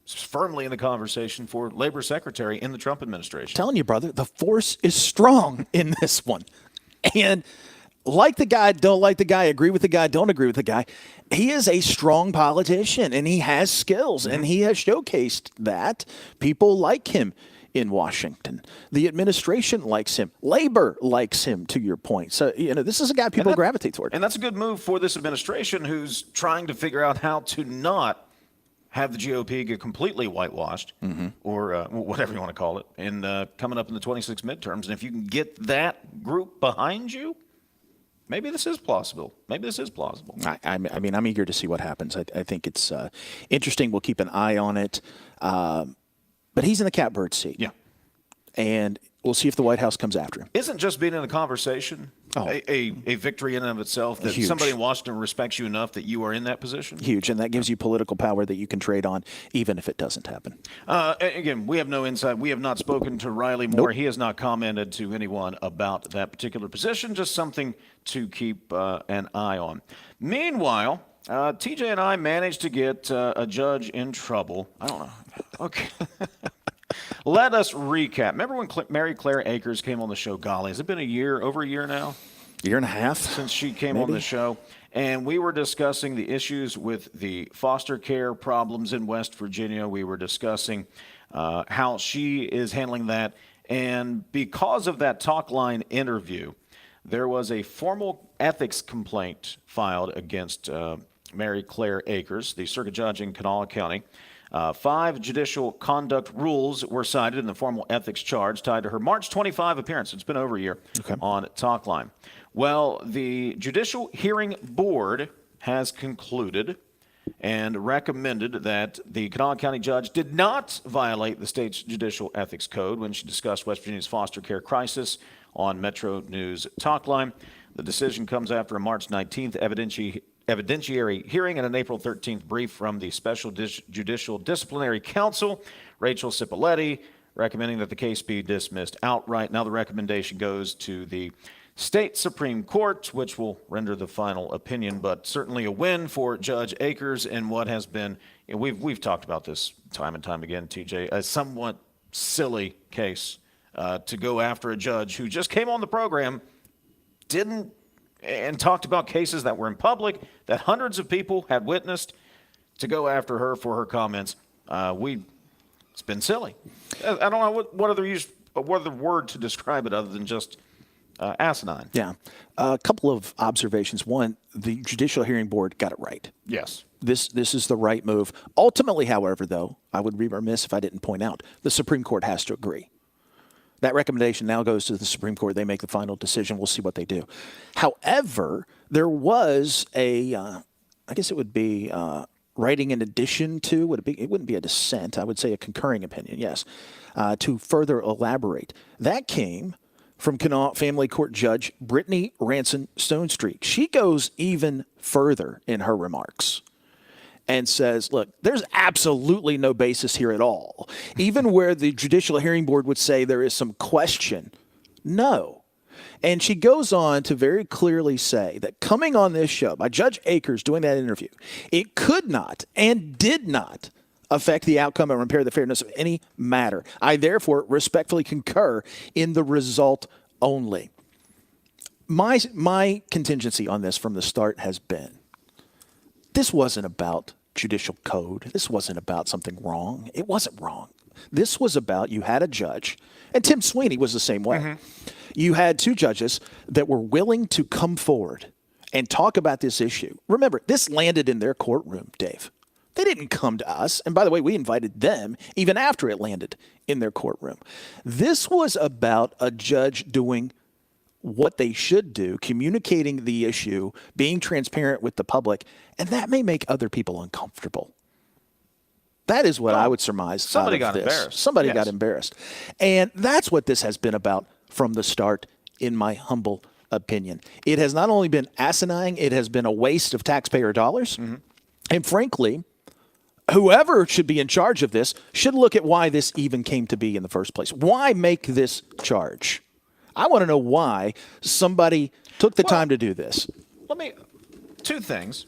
firmly in the conversation for labor secretary in the Trump administration. Telling you, brother, the force is strong in this one. And like the guy, don't like the guy, agree with the guy, don't agree with the guy. He is a strong politician, and he has skills, and he has showcased that. People like him in Washington. The administration likes him. Labor likes him, to your point. So, this is a guy people gravitate toward. And that's a good move for this administration who's trying to figure out how to not have the GOP get completely whitewashed or whatever you want to call it and coming up in the 26 midterms. And if you can get that group behind you, maybe this is plausible. I mean, I'm eager to see what happens. I think it's interesting. We'll keep an eye on it. But he's in the catbird seat. Yeah. And we'll see if the White House comes after him. Isn't just being in a conversation a victory in and of itself that Huge. somebody in Washington respects you enough that you are in that position? Huge, and that gives you political power that you can trade on, even if it doesn't happen. Again, we have no insight. We have not spoken to Riley Moore. Nope. He has not commented to anyone about that particular position, just something to keep an eye on. Meanwhile, TJ and I managed to get a judge in trouble. I don't know. Okay. Let us recap. Remember when Mary Claire Akers came on the show? Golly, has it been over a year now? Year and a half? Since she came on the show. And we were discussing the issues with the foster care problems in West Virginia. We were discussing how she is handling that. And because of that Talkline interview, there was a formal ethics complaint filed against Mary Claire Akers, the circuit judge in Kanawha County. 5 judicial conduct rules were cited in the formal ethics charge tied to her March 25 appearance. It's been over a year on Talkline. Well, the Judicial Hearing Board has concluded and recommended that the Kanawha County judge did not violate the state's judicial ethics code when she discussed West Virginia's foster care crisis on MetroNews Talkline. The decision comes after a March 19th evidentiary hearing and an April 13th brief from the Special Judicial Disciplinary Counsel, Rachel Cipoletti, recommending that the case be dismissed outright. Now the recommendation goes to the state Supreme Court, which will render the final opinion, but certainly a win for Judge Akers in what has been, we've talked about this time and time again, TJ, a somewhat silly case to go after a judge who just came on the program, and talked about cases that were in public, that hundreds of people had witnessed, to go after her for her comments. It's been silly. I don't know what other word to describe it other than just asinine. Yeah. A couple of observations. One, the Judicial Hearing Board got it right. Yes. This is the right move. Ultimately, however, though, I would be remiss if I didn't point out, the Supreme Court has to agree. That recommendation now goes to the Supreme Court. They make the final decision. We'll see what they do. However, there was I guess it would be writing in addition to, it wouldn't be a dissent. I would say a concurring opinion, yes, to further elaborate. That came from Kanawha Family Court Judge Brittany Ranson Stonestreet. She goes even further in her remarks and says, look, there's absolutely no basis here at all. Even where the Judicial Hearing Board would say there is some question, no. And she goes on to very clearly say that coming on this show by Judge Akers doing that interview, it could not and did not affect the outcome or impair the fairness of any matter. I therefore respectfully concur in the result only. My contingency on this from the start has been, this wasn't about judicial code. This wasn't about something wrong. It wasn't wrong. This was about, you had a judge, and Tim Sweeney was the same way. Mm-hmm. You had 2 judges that were willing to come forward and talk about this issue. Remember, this landed in their courtroom, Dave. They didn't come to us. And by the way, we invited them even after it landed in their courtroom. This was about a judge doing what they should do, communicating the issue, being transparent with the public, and that may make other people uncomfortable. That is what I would surmise. Somebody got embarrassed. Somebody got embarrassed. And that's what this has been about from the start, in my humble opinion. It has not only been asinine, it has been a waste of taxpayer dollars. And frankly, whoever should be in charge of this should look at why this even came to be in the first place. Why make this charge? I want to know why somebody took the time to do this. Two things.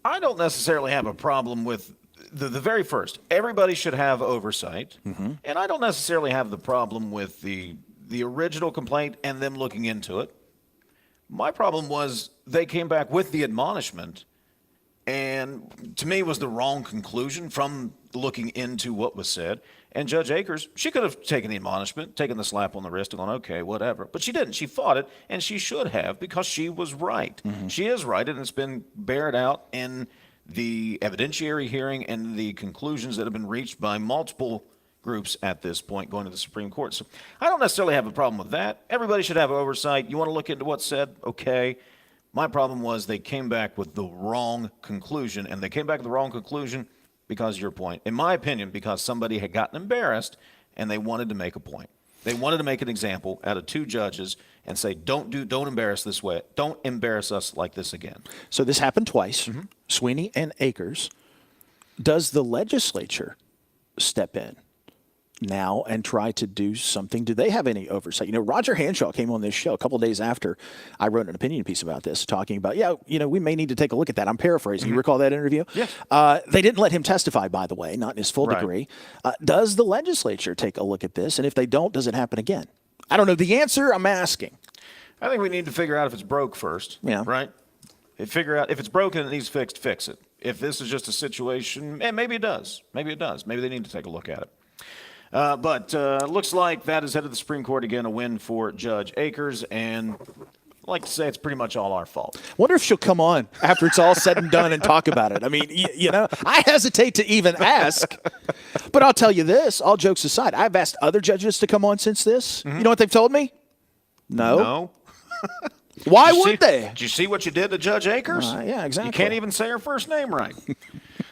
I don't necessarily have a problem with the very first. Everybody should have oversight. And I don't necessarily have the problem with the original complaint and them looking into it. My problem was they came back with the admonishment, and to me was the wrong conclusion from looking into what was said. And Judge Akers, she could have taken the admonishment, taken the slap on the wrist and gone, okay, whatever. But she didn't. She fought it, and she should have, because she was right. She is right, and it's been bared out in the evidentiary hearing and the conclusions that have been reached by multiple groups at this point going to the Supreme Court. So I don't necessarily have a problem with that. Everybody should have oversight. You want to look into what's said? Okay. My problem was they came back with the wrong conclusion, and they came back with the wrong conclusion because of your point. In my opinion, because somebody had gotten embarrassed and they wanted to make a point. They wanted to make an example out of two judges and say, don't embarrass this way. Don't embarrass us like this again. So this happened twice, Sweeney and Akers. Does the legislature step in now and try to do something? Do they have any oversight? Roger Hanshaw came on this show a couple of days after I wrote an opinion piece about this, talking about, we may need to take a look at that. I'm paraphrasing. You recall that interview? Yes. They didn't let him testify, by the way, not in his full degree. Does the legislature take a look at this? And if they don't, does it happen again? I don't know the answer. I'm asking. I think we need to figure out if it's broke first. Yeah. Right? Figure out if it's broken and it needs fixed, fix it. If this is just a situation, maybe it does. Maybe it does. Maybe they need to take a look at it. But looks like that is headed to the Supreme Court again, a win for Judge Akers, and I'd like to say it's pretty much all our fault. Wonder if she'll come on after it's all said and done and talk about it. I mean, I hesitate to even ask, but I'll tell you this, all jokes aside, I've asked other judges to come on since this. You know what they've told me? No. Why would they? Did you see what you did to Judge Akers? Yeah, exactly. You can't even say her first name right.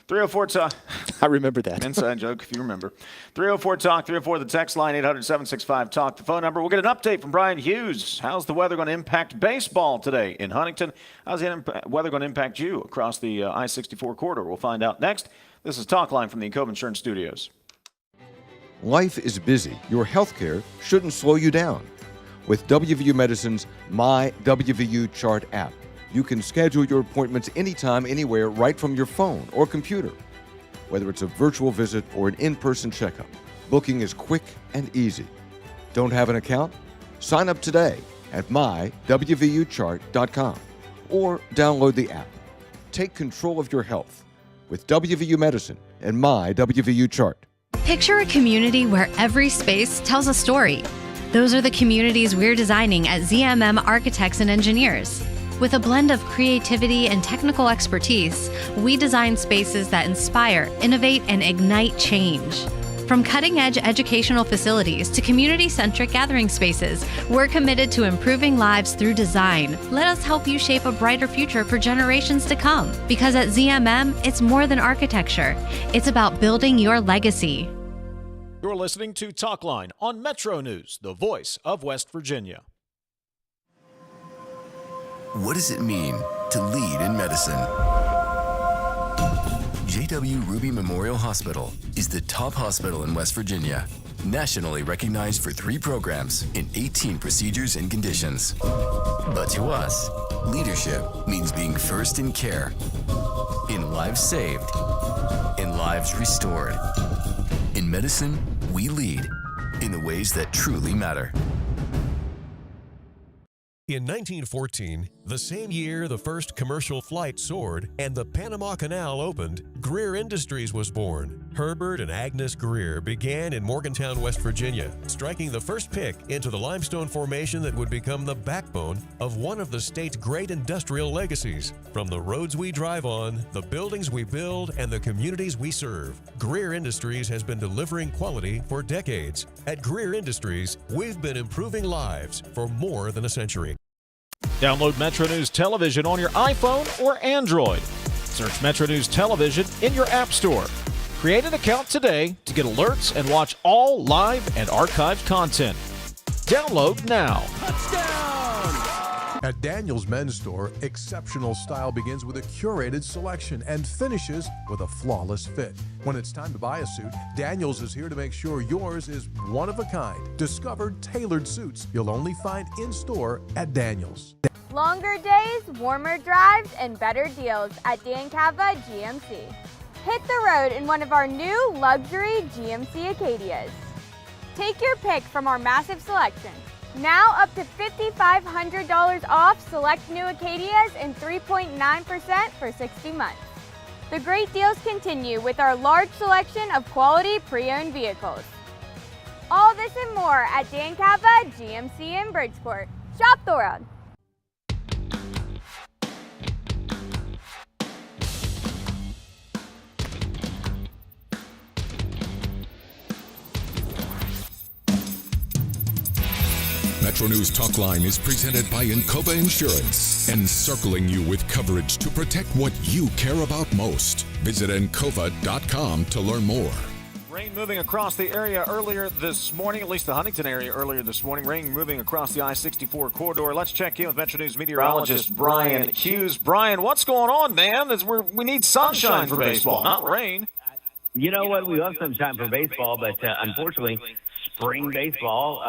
304 Talk. I remember that. Inside joke, if you remember. 304 Talk, 304 the text line, 800-765-TALK, the phone number. We'll get an update from Bryan Hughes. How's the weather going to impact baseball today in Huntington? How's the weather going to impact you across the I-64 corridor? We'll find out next. This is Talkline from the Cove Insurance Studios. Life is busy. Your health care shouldn't slow you down. With WVU Medicine's My WVU Chart app, you can schedule your appointments anytime, anywhere, right from your phone or computer. Whether it's a virtual visit or an in-person checkup, booking is quick and easy. Don't have an account? Sign up today at mywvuchart.com or download the app. Take control of your health with WVU Medicine and My WVU Chart. Picture a community where every space tells a story. Those are the communities we're designing at ZMM Architects and Engineers. With a blend of creativity and technical expertise, we design spaces that inspire, innovate, and ignite change. From cutting-edge educational facilities to community-centric gathering spaces, we're committed to improving lives through design. Let us help you shape a brighter future for generations to come. Because at ZMM, it's more than architecture. It's about building your legacy. You're listening to Talkline on Metro News, the voice of West Virginia. What does it mean to lead in medicine? J.W. Ruby Memorial Hospital is the top hospital in West Virginia, nationally recognized for 3 programs in 18 procedures and conditions. But to us, leadership means being first in care, in lives saved, in lives restored. In medicine, we lead in the ways that truly matter. In 1914, The same year the first commercial flight soared and the Panama Canal opened, Greer Industries was born. Herbert and Agnes Greer began in Morgantown, West Virginia, striking the first pick into the limestone formation that would become the backbone of one of the state's great industrial legacies. From the roads we drive on, the buildings we build, and the communities we serve, Greer Industries has been delivering quality for decades. At Greer Industries, we've been improving lives for more than a century. Download Metro News Television on your iPhone or Android. Search Metro News Television in your app store. Create an account today to get alerts and watch all live and archived content. Download now. At Daniel's Men's Store, exceptional style begins with a curated selection and finishes with a flawless fit. When it's time to buy a suit, Daniel's is here to make sure yours is one of a kind. Discover tailored suits you'll only find in-store at Daniel's. Longer days, warmer drives, and better deals at Dan Cava GMC. Hit the road in one of our new luxury GMC Acadias. Take your pick from our massive selection. Now up to $5,500 off select new Acadias and 3.9% for 60 months. The great deals continue with our large selection of quality pre-owned vehicles. All this and more at Dan Cava GMC in Bridgeport. Shop the world. Metro News Talkline is presented by Encova Insurance, encircling you with coverage to protect what you care about most. Visit Encova.com to learn more. Rain moving across the area earlier this morning, at least the Huntington area earlier this morning. Rain moving across the I-64 corridor. Let's check in with Metro News meteorologist Bryan Hughes. Bryan, what's going on, man? We need sunshine for baseball, not rain. You know what? We love sunshine for baseball, but unfortunately, spring baseball,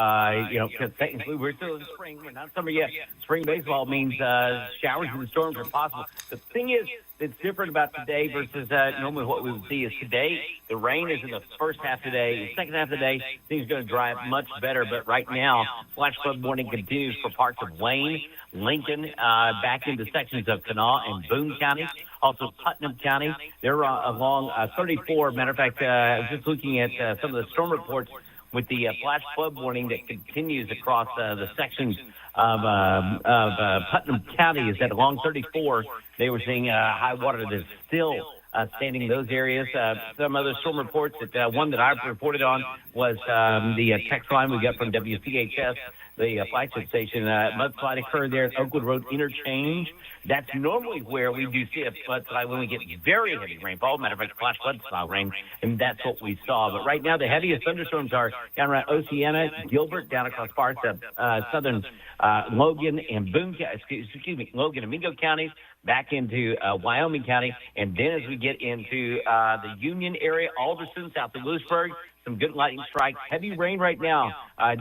because technically we're still in spring. We're not summer yet. Spring baseball means showers and storms are possible. The thing is, it's different about today versus normally what we would see is today, the rain is in the first half today. The second half of the day, things are going to dry up much better. But right now, flash flood warning continues for parts of Wayne, Lincoln, back into sections of Kanawha and Boone counties. Also, Putnam County, they're along 34. Matter of fact, just looking at some of the storm reports with the flash flood warning that continues across the sections of Putnam County, is that along 34, they were seeing high water that's still standing in those areas. Some other storm reports, that one that I reported on was the text line we got from WCHS, the flagship station. Mudslide occurred there at Oakwood Road Interchange. That's normally where we do see a mudslide when we get very heavy rainfall. Matter of fact, flash flood style rain, and that's what we saw. But right now, the heaviest thunderstorms are down around Oceana, Gilbert, down across parts of southern Logan and Boone, Logan and Mingo counties, back into Wyoming County, and then as we get into the Union area, Alderson, south of Lewisburg, some good lightning strikes. Heavy rain right now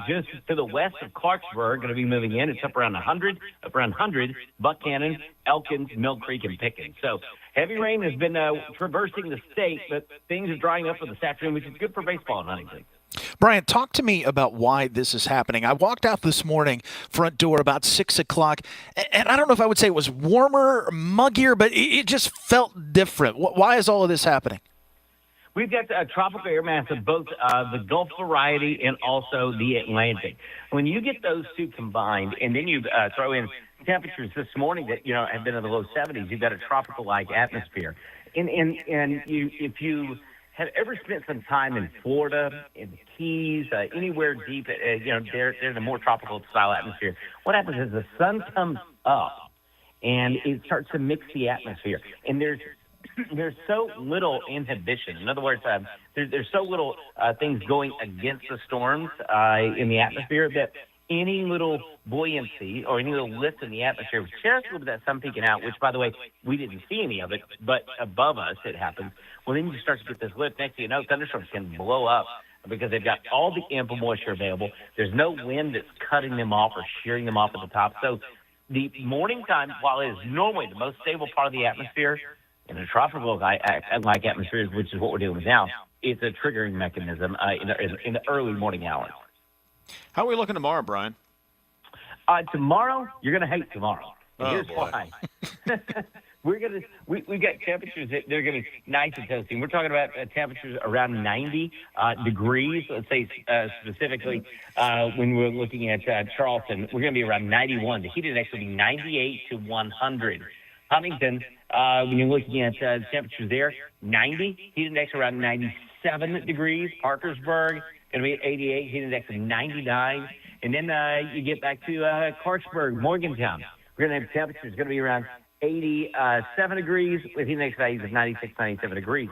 just to the west of Clarksburg, going to be moving in. It's up around 100, Buckhannon, Elkins, Mill Creek, and Pickens. So heavy rain has been traversing the state, but things are drying up for this afternoon, which is good for baseball in Huntington. Brian, talk to me about why this is happening. I walked out this morning, front door, about 6 o'clock, and I don't know if I would say it was warmer, muggier, but it just felt different. Why is all of this happening? We've got a tropical air mass of both the Gulf variety and also the Atlantic. When you get those two combined, and then you throw in temperatures this morning that have been in the low 70s, you've got a tropical-like atmosphere. And if you have ever spent some time in Florida, in the Keys, anywhere deep, they're in a more tropical style atmosphere. What happens is the sun comes up and it starts to mix the atmosphere, and there's so little inhibition. In other words, there's so little things going against the storms in the atmosphere that any little buoyancy or any little lift in the atmosphere, just a little bit of that sun peeking out, which, by the way, we didn't see any of it, but above us it happens. Well, then you start to get this lift. Next thing you know, thunderstorms can blow up because they've got all the ample moisture available. There's no wind that's cutting them off or shearing them off at the top. So the morning time, while it is normally the most stable part of the atmosphere, in a tropical-like atmosphere, which is what we're dealing with now, it's a triggering mechanism in the early morning hours. How are we looking tomorrow, Brian? Tomorrow, you're going to hate tomorrow. And here's why. We've got temperatures that they're going to be nice and toasty. We're talking about temperatures around 90 degrees. Let's say specifically when we're looking at Charleston, we're going to be around 91. The heat index will be 98 to 100. Huntington, when you're looking at temperatures there, 90. Heat index around 97 degrees. Parkersburg going to be at 88. Heat index of 99. And then you get back to Clarksburg, Morgantown. We're going to have temperatures going to be around 87 degrees with heat index values of 96, 97 degrees.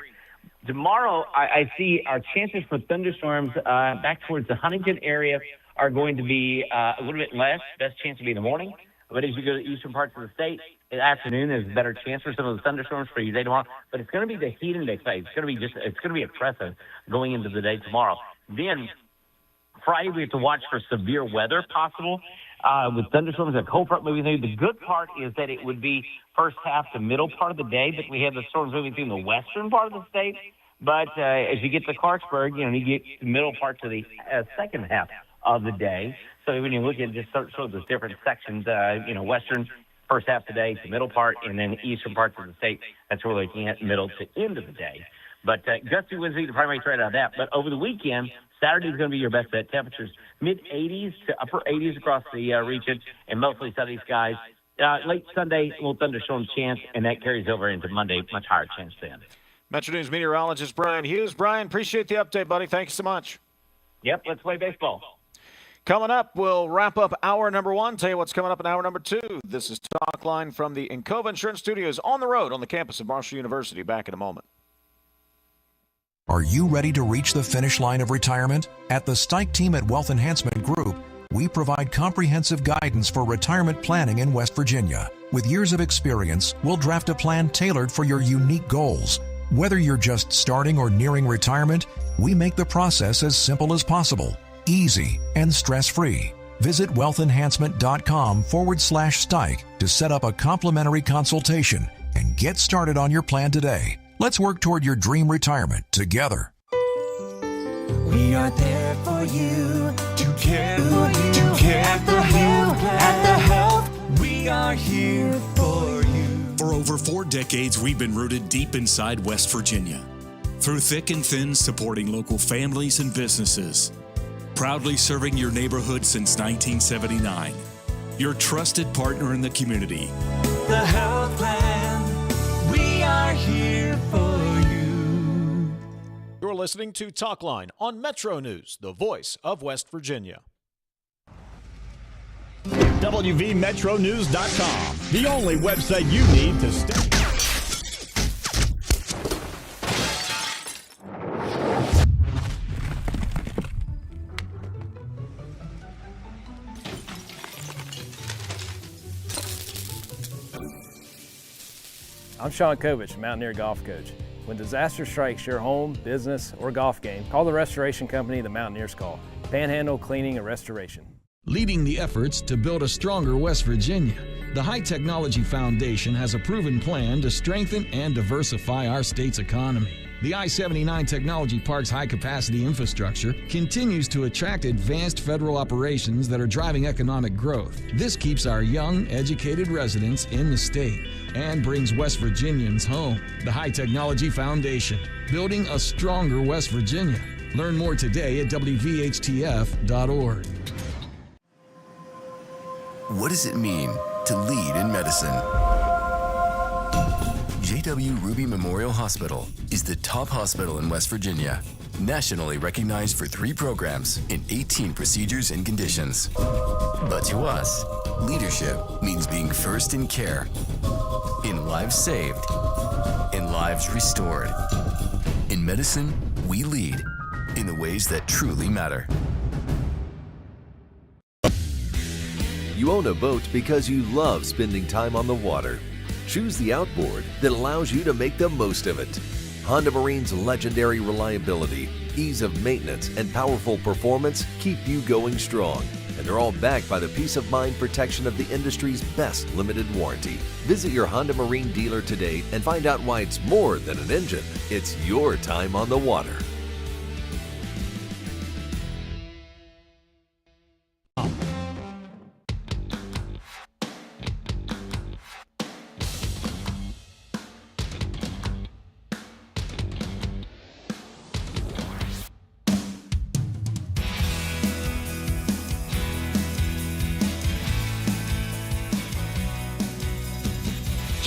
Tomorrow, I see our chances for thunderstorms back towards the Huntington area are going to be a little bit less. Best chance to be in the morning. But as you go to eastern parts of the state, in the afternoon, there's a better chance for some of the thunderstorms for your day tomorrow. But it's going to be the heat index value. It's going to be oppressive going into the day tomorrow. Then Friday, we have to watch for severe weather possible. With thunderstorms and cold front moving through. The good part is that it would be first half to middle part of the day, but we have the storms moving through the western part of the state. But as you get to Clarksburg, you get the middle part to the second half of the day. So when you look at just sort of those different sections, western first half of the day to middle part, and then eastern parts of the state, that's where we're looking at middle to end of the day. But gusty winds be the primary threat out of that. But over the weekend, Saturday is going to be your best bet. Temperatures mid-80s to upper 80s across the region, and mostly sunny skies. Late Sunday, a little thunderstorm chance, and that carries over into Monday, much higher chance then. Metro News meteorologist Bryan Hughes. Bryan, appreciate the update, buddy. Thank you so much. Yep, let's play baseball. Coming up, we'll wrap up hour number one. Tell you what's coming up in hour number two. This is Talkline from the Encova Insurance Studios on the road on the campus of Marshall University. Back in a moment. Are you ready to reach the finish line of retirement? At the Stike team at Wealth Enhancement Group, we provide comprehensive guidance for retirement planning in West Virginia. With years of experience, we'll draft a plan tailored for your unique goals. Whether you're just starting or nearing retirement, we make the process as simple as possible, easy, and stress-free. Visit wealthenhancement.com/Stike to set up a complimentary consultation and get started on your plan today. Let's work toward your dream retirement together. We are there for you, to care for you, to care for you. At the Health, we are here for you. For over 4 decades, we've been rooted deep inside West Virginia. Through thick and thin, supporting local families and businesses. Proudly serving your neighborhood since 1979. Your trusted partner in the community. The Health Plan, we are here for you. You're listening to Talkline on Metro News, the voice of West Virginia. WVMetroNews.com, the only website you need to stay. I'm Sean Kovich, Mountaineer Golf Coach. When disaster strikes your home, business, or golf game, call the restoration company the Mountaineers call. Panhandle Cleaning and Restoration. Leading the efforts to build a stronger West Virginia, the High Technology Foundation has a proven plan to strengthen and diversify our state's economy. The I-79 Technology Park's high-capacity infrastructure continues to attract advanced federal operations that are driving economic growth. This keeps our young, educated residents in the state and brings West Virginians home. The High Technology Foundation, building a stronger West Virginia. Learn more today at WVHTF.org. What does it mean to lead in medicine? J.W. Ruby Memorial Hospital is the top hospital in West Virginia, nationally recognized for 3 programs in 18 procedures and conditions. But to us, leadership means being first in care, in lives saved, in lives restored. In medicine, we lead in the ways that truly matter. You own a boat because you love spending time on the water. Choose the outboard that allows you to make the most of it. Honda Marine's legendary reliability, ease of maintenance, and powerful performance keep you going strong. And they're all backed by the peace of mind protection of the industry's best limited warranty. Visit your Honda Marine dealer today and find out why it's more than an engine. It's your time on the water.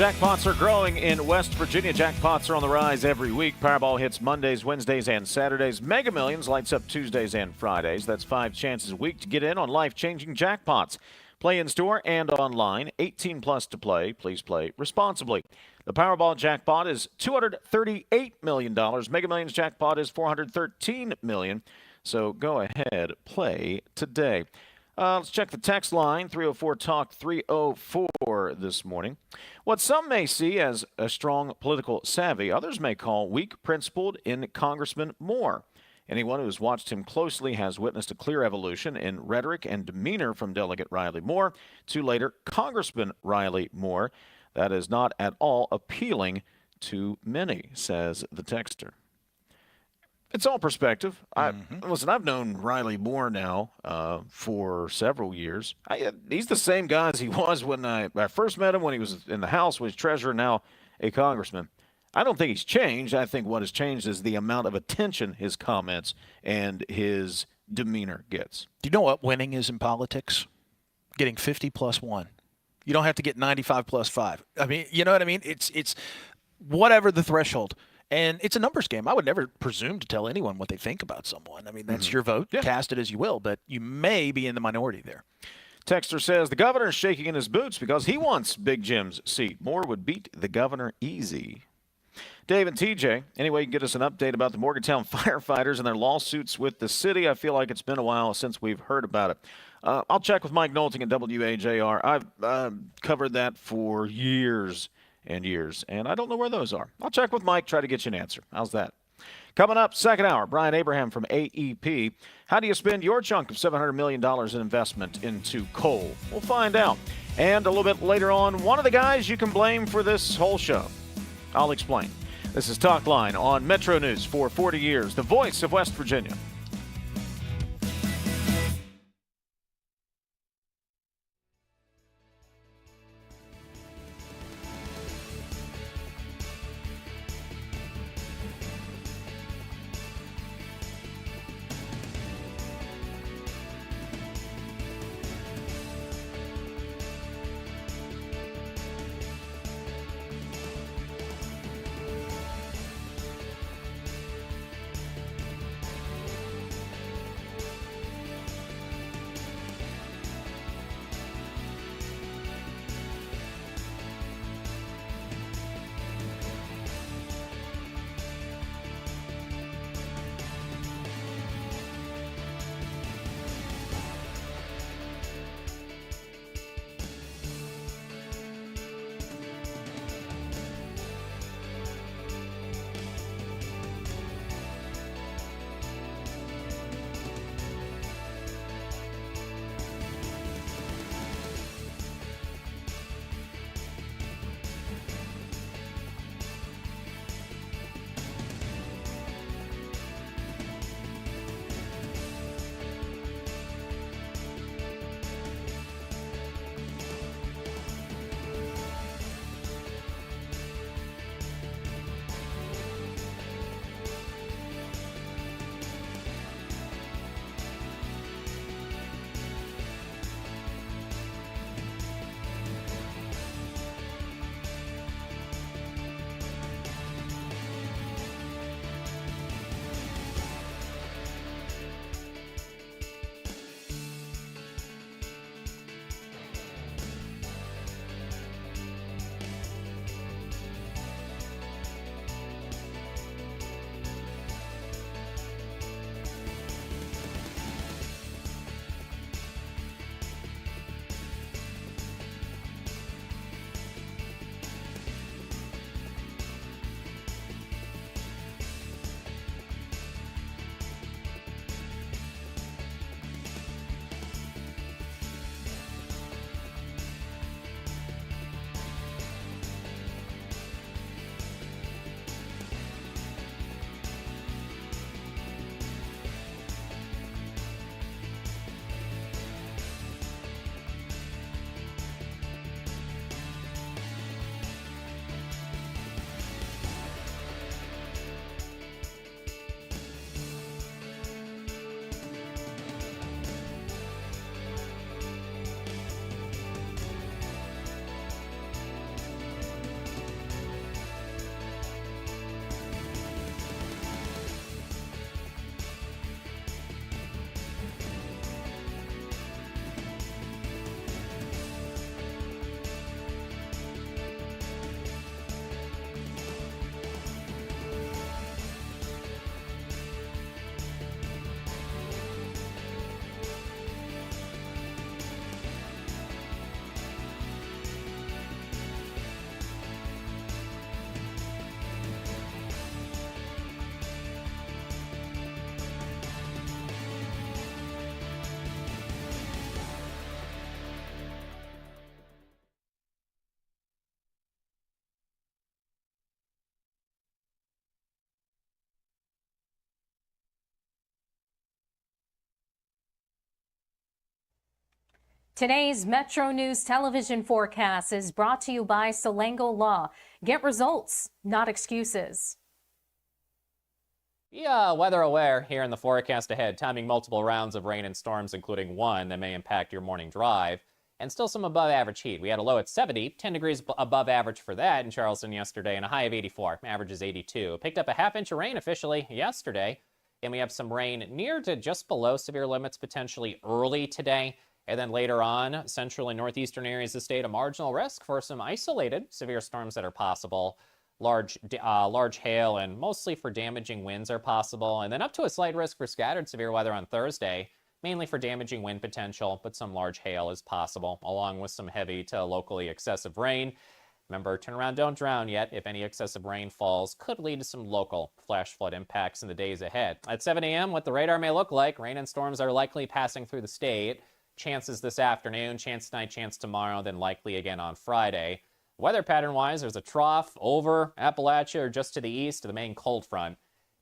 Jackpots are growing in West Virginia. Jackpots are on the rise every week. Powerball hits Mondays, Wednesdays, and Saturdays. Mega Millions lights up Tuesdays and Fridays. That's 5 chances a week to get in on life-changing jackpots. Play in store and online. 18 plus to play. Please play responsibly. The Powerball jackpot is $238 million. Mega Millions jackpot is $413 million. So go ahead, play today. Let's check the text line, 304-TALK-304 this morning. What some may see as a strong political savvy, others may call weak principled in Congressman Moore. Anyone who has watched him closely has witnessed a clear evolution in rhetoric and demeanor from Delegate Riley Moore to later Congressman Riley Moore. That is not at all appealing to many, says the texter. It's all perspective. Listen, I've known Riley Moore now for several years. He's the same guy as he was when I first met him when he was in the House, was treasurer, now a congressman. I don't think he's changed. I think what has changed is the amount of attention his comments and his demeanor gets. Do you know what winning is in politics? Getting 50 plus 1. You don't have to get 95 plus 5. I mean, you know what I mean? It's whatever the threshold. And it's a numbers game. I would never presume to tell anyone what they think about someone. I mean, that's your vote. Yeah. Cast it as you will, but you may be in the minority there. Texter says the governor is shaking in his boots because he wants Big Jim's seat. Moore would beat the governor easy. Dave and TJ, anyway, you can get us an update about the Morgantown firefighters and their lawsuits with the city. I feel like it's been a while since we've heard about it. I'll check with Mike Nolting at WAJR. I've covered that for years and years, and I don't know where those are. I'll check with Mike, try to get you an answer. How's that? Coming up, second hour, Brian Abraham from AEP. How do you spend your chunk of $700 million in investment into coal? We'll find out. And a little bit later on, one of the guys you can blame for this whole show. I'll explain. This is Talkline on Metro News for 40 years, the voice of West Virginia. Today's Metro News television forecast is brought to you by Salango Law. Get results, not excuses. Weather aware here in the forecast ahead, timing multiple rounds of rain and storms, including one that may impact your morning drive, and still some above average heat. We had a low at 70, 10 degrees above average for that in Charleston yesterday, and a high of 84. Average is 82. Picked up a half-inch of rain officially yesterday, and we have some rain near to just below severe limits potentially early today. And then later on, central and northeastern areas of the state, a marginal risk for some isolated severe storms that are possible. Large hail and mostly for damaging winds are possible. And then up to a slight risk for scattered severe weather on Thursday, mainly for damaging wind potential, but some large hail is possible, along with some heavy to locally excessive rain. Remember, turn around, don't drown yet. If any excessive rain falls, could lead to some local flash flood impacts in the days ahead. At 7 a.m., what the radar may look like, rain and storms are likely passing through the state. Chances this afternoon, chance tonight, chance tomorrow, then likely again on Friday. Weather pattern-wise, there's a trough over Appalachia or just to the east of the main cold front.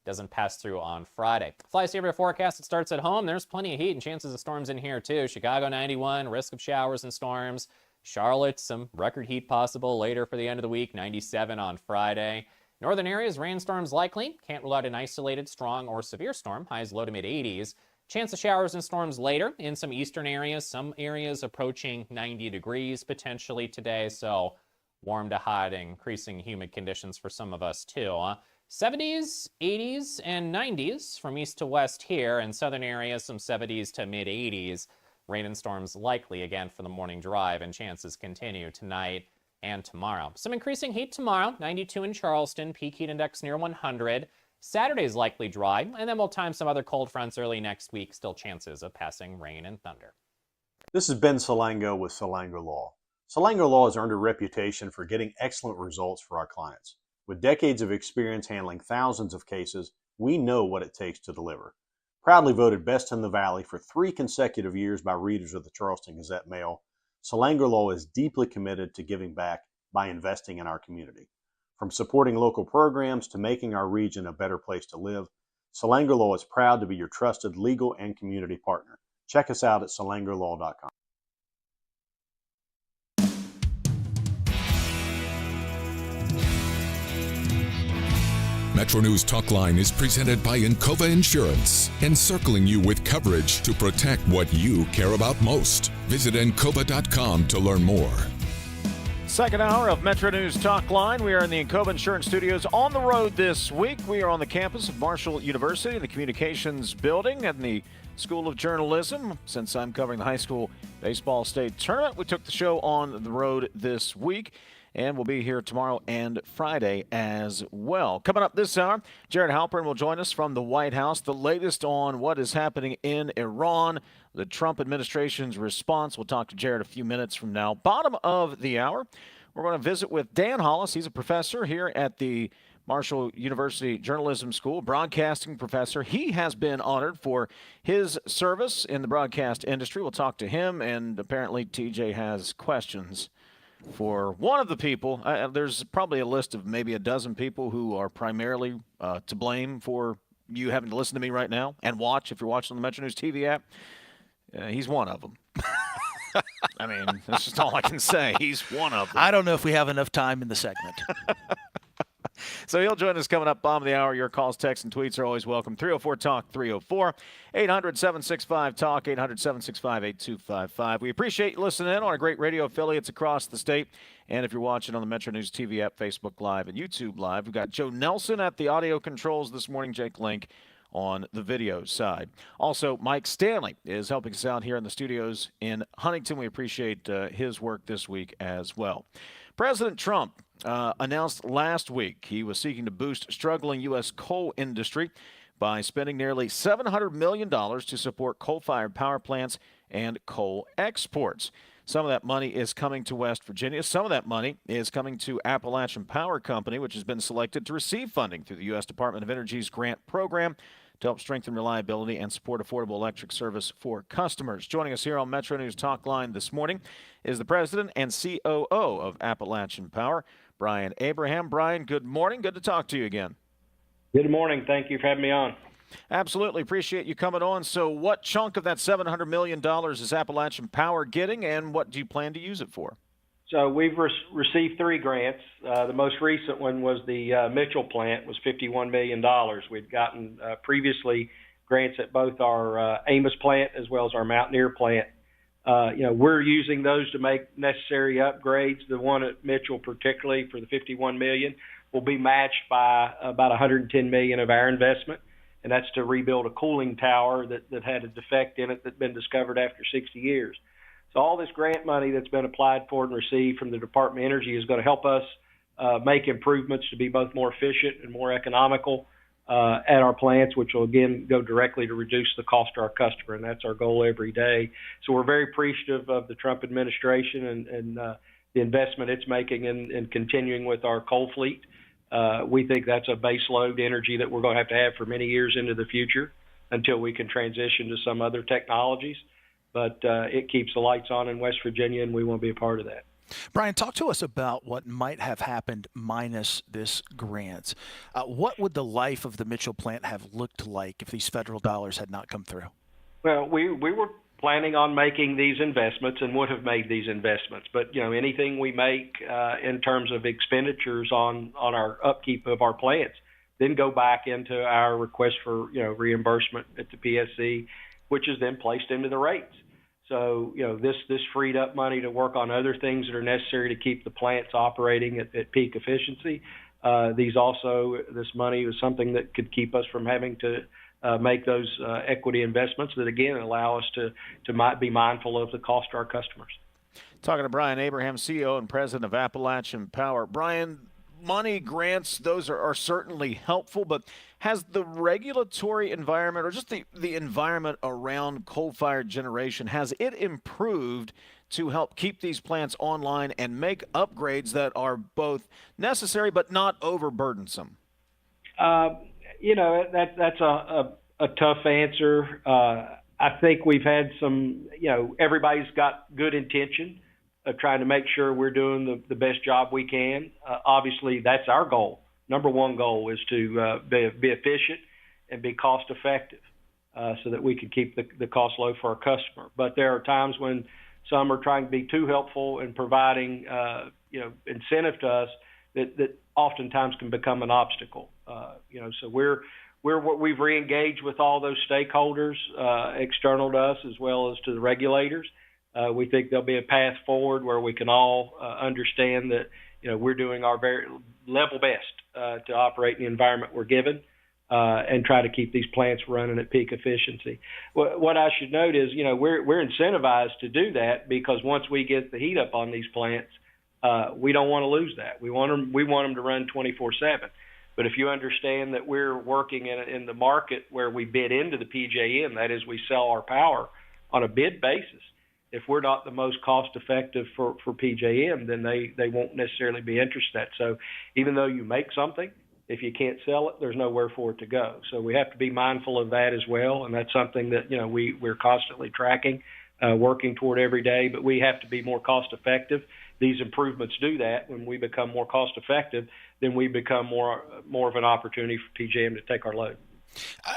Doesn't pass through on Friday. Fly saver forecast, it starts at home. There's plenty of heat and chances of storms in here too. Chicago 91, risk of showers and storms. Charlotte, some record heat possible later for the end of the week, 97 on Friday. Northern areas, rainstorms likely. Can't rule out an isolated, strong, or severe storm. Highs low to mid-80s. Chance of showers and storms later in some eastern areas. Some areas approaching 90 degrees potentially today. So warm to hot, increasing humid conditions for some of us too. 70s, 80s, and 90s from east to west here. In southern areas, some 70s to mid-80s. Rain and storms likely again for the morning drive, and chances continue tonight and tomorrow. Some increasing heat tomorrow, 92 in Charleston, peak heat index near 100. Saturday's likely dry, and then we'll time some other cold fronts early next week. Still chances of passing rain and thunder. This is Ben Salango with Salango Law. Salango Law has earned a reputation for getting excellent results for our clients. With decades of experience handling thousands of cases, we know what it takes to deliver. Proudly voted Best in the Valley for 3 consecutive years by readers of the Charleston Gazette-Mail, Salango Law is deeply committed to giving back by investing in our community. From supporting local programs to making our region a better place to live, Salango Law is proud to be your trusted legal and community partner. Check us out at salangolaw.com. MetroNews Talkline is presented by Encova Insurance, encircling you with coverage to protect what you care about most. Visit Encova.com to learn more. Second hour of MetroNews Talkline. We are in the Encova Insurance Studios on the road this week. We are on the campus of Marshall University, the Communications Building, and the School of Journalism. Since I'm covering the high school baseball state tournament, we took the show on the road this week. And we'll be here tomorrow and Friday as well. Coming up this hour, Jared Halpern will join us from the White House. The latest on what is happening in Iran, the Trump administration's response. We'll talk to Jared a few minutes from now. Bottom of the hour, we're going to visit with Dan Hollis. He's a professor here at the Marshall University Journalism School, broadcasting professor. He has been honored for his service in the broadcast industry. We'll talk to him, and apparently TJ has questions for one of the people. There's probably a list of maybe a dozen people who are primarily to blame for you having to listen to me right now and watch if you're watching on the MetroNews TV app. He's one of them. I mean, that's just all I can say. He's one of them. I don't know if we have enough time in the segment. So he'll join us coming up, bottom of the hour. Your calls, texts, and tweets are always welcome. 304-TALK, 304-800-765-TALK, 800-765-8255. We appreciate you listening in on our great radio affiliates across the state. And if you're watching on the MetroNews TV app, Facebook Live, and YouTube Live, we've got Joe Nelson at the audio controls this morning, Jake Link on the video side. Also, Mike Stanley is helping us out here in the studios in Huntington. We appreciate his work this week as well. President Trump announced last week he was seeking to boost struggling U.S. coal industry by spending nearly $700 million to support coal-fired power plants and coal exports. Some of that money is coming to West Virginia. Some of that money is coming to Appalachian Power Company, which has been selected to receive funding through the U.S. Department of Energy's grant program to help strengthen reliability and support affordable electric service for customers. Joining us here on MetroNews Talkline this morning is the president and COO of Appalachian Power, Bryan Abraham. Bryan, good morning. Good to talk to you again. Good morning. Thank you for having me on. Absolutely. Appreciate you coming on. So what chunk of that $700 million is Appalachian Power getting, and what do you plan to use it for? So we've received 3 grants. The most recent one was the Mitchell plant, was $51 million. We'd gotten previously grants at both our Amos plant as well as our Mountaineer plant. We're using those to make necessary upgrades. The one at Mitchell, particularly for the $51 million, will be matched by about $110 million of our investment, and that's to rebuild a cooling tower that had a defect in it that's been discovered after 60 years. So all this grant money that's been applied for and received from the Department of Energy is going to help us make improvements to be both more efficient and more economical at our plants, which will, again, go directly to reduce the cost to our customer, and that's our goal every day. So we're very appreciative of the Trump administration and the investment it's making in continuing with our coal fleet. We think that's a base load energy that we're going to have for many years into the future until we can transition to some other technologies. But it keeps the lights on in West Virginia, and we want to be a part of that. Brian, talk to us about what might have happened minus this grant. What would the life of the Mitchell plant have looked like if these federal dollars had not come through? Well, we were planning on making these investments and would have made these investments. But, anything we make in terms of expenditures on our upkeep of our plants then go back into our request for, reimbursement at the PSC, which is then placed into the rates. So, this freed up money to work on other things that are necessary to keep the plants operating at peak efficiency. This money is something that could keep us from having to make those equity investments that, again, allow us to be mindful of the cost to our customers. Talking to Brian Abraham, CEO and President of Appalachian Power. Brian, money, grants, those are certainly helpful, but has the regulatory environment or just the environment around coal-fired generation, has it improved to help keep these plants online and make upgrades that are both necessary but not overburdensome? That's a tough answer. I think we've had some, everybody's got good intention of trying to make sure we're doing the best job we can. Obviously, that's our goal. Number one goal is to be efficient and be cost effective so that we can keep the cost low for our customer. But there are times when some are trying to be too helpful in providing incentive to us that oftentimes can become an obstacle. So we've re-engaged with all those stakeholders external to us as well as to the regulators. We think there'll be a path forward where we can all understand that we're doing our very level best to operate in the environment we're given and try to keep these plants running at peak efficiency. What I should note is, we're incentivized to do that because once we get the heat up on these plants, we don't want to lose that. We want them to run 24/7. But if you understand that we're working in the market where we bid into the PJM, that is, we sell our power on a bid basis. If we're not the most cost effective for PJM, then they won't necessarily be interested in that. So even though you make something, if you can't sell it, there's nowhere for it to go. So we have to be mindful of that as well, and that's something that we're constantly tracking, working toward every day. But we have to be more cost effective. These improvements do that. When we become more cost effective, then we become more of an opportunity for PJM to take our load.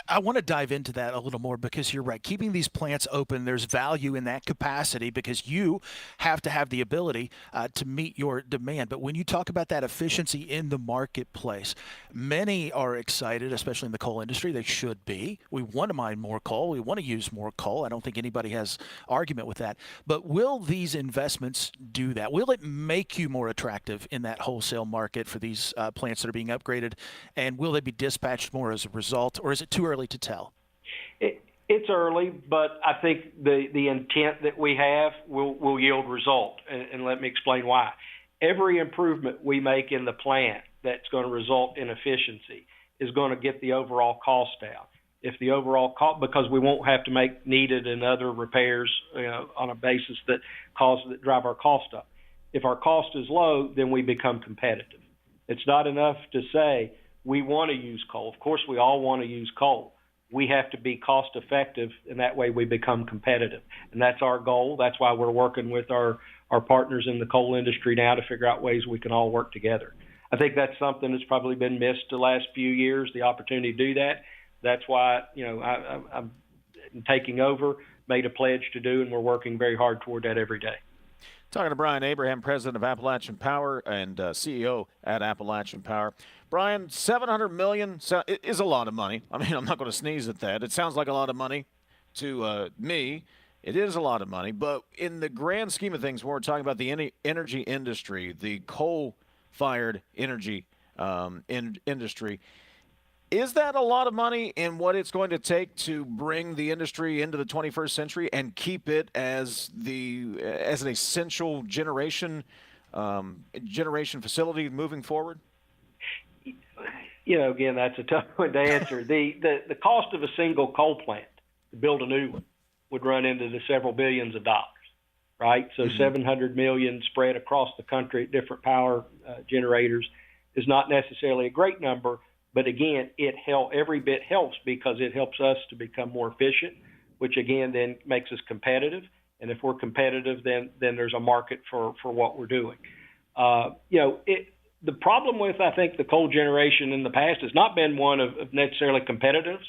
I want to dive into that a little more because you're right. Keeping these plants open, there's value in that capacity because you have to have the ability to meet your demand. But when you talk about that efficiency in the marketplace, many are excited, especially in the coal industry. They should be. We want to mine more coal. We want to use more coal. I don't think anybody has argument with that. But will these investments do that? Will it make you more attractive in that wholesale market for these plants that are being upgraded? And will they be dispatched more as a result? Or is it too early to tell? It's early, but I think the intent that we have will yield result. And let me explain why. Every improvement we make in the plant that's going to result in efficiency is going to get the overall cost down. If the overall cost, because we won't have to make needed and other repairs on a basis that drive our cost up. If our cost is low, then we become competitive. It's not enough to say, we want to use coal. Of course, we all want to use coal. We have to be cost effective, and that way we become competitive. And that's our goal. That's why we're working with our partners in the coal industry now to figure out ways we can all work together. I think that's something that's probably been missed the last few years, the opportunity to do that. That's why, I'm taking over, made a pledge to do, and we're working very hard toward that every day. Talking to Bryan Abraham, president of Appalachian Power and CEO at Appalachian Power. Bryan, $700 million is a lot of money. I mean, I'm not going to sneeze at that. It sounds like a lot of money to me. It is a lot of money, but in the grand scheme of things, when we're talking about the energy industry, the coal-fired energy industry, is that a lot of money in what it's going to take to bring the industry into the 21st century and keep it as an essential generation facility moving forward? Again, that's a tough one to answer. The cost of a single coal plant to build a new one would run into the several billions of dollars, right? So $700 million spread across the country at different power generators is not necessarily a great number. But again, every bit helps because it helps us to become more efficient, which again then makes us competitive. And if we're competitive, then there's a market for what we're doing. The problem with, I think, the coal generation in the past has not been one of necessarily competitive,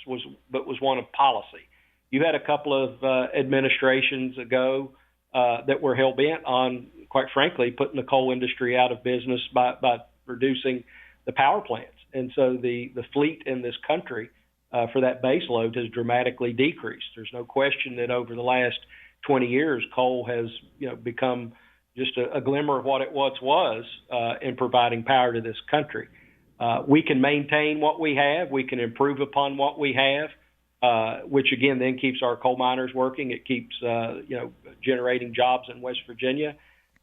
but was one of policy. You had a couple of administrations ago that were hell bent on, quite frankly, putting the coal industry out of business by reducing the power plants. And so the fleet in this country for that base load has dramatically decreased. There's no question that over the last 20 years, coal has become just a glimmer of what it once was in providing power to this country. We can maintain what we have. We can improve upon what we have, which again then keeps our coal miners working. It keeps generating jobs in West Virginia.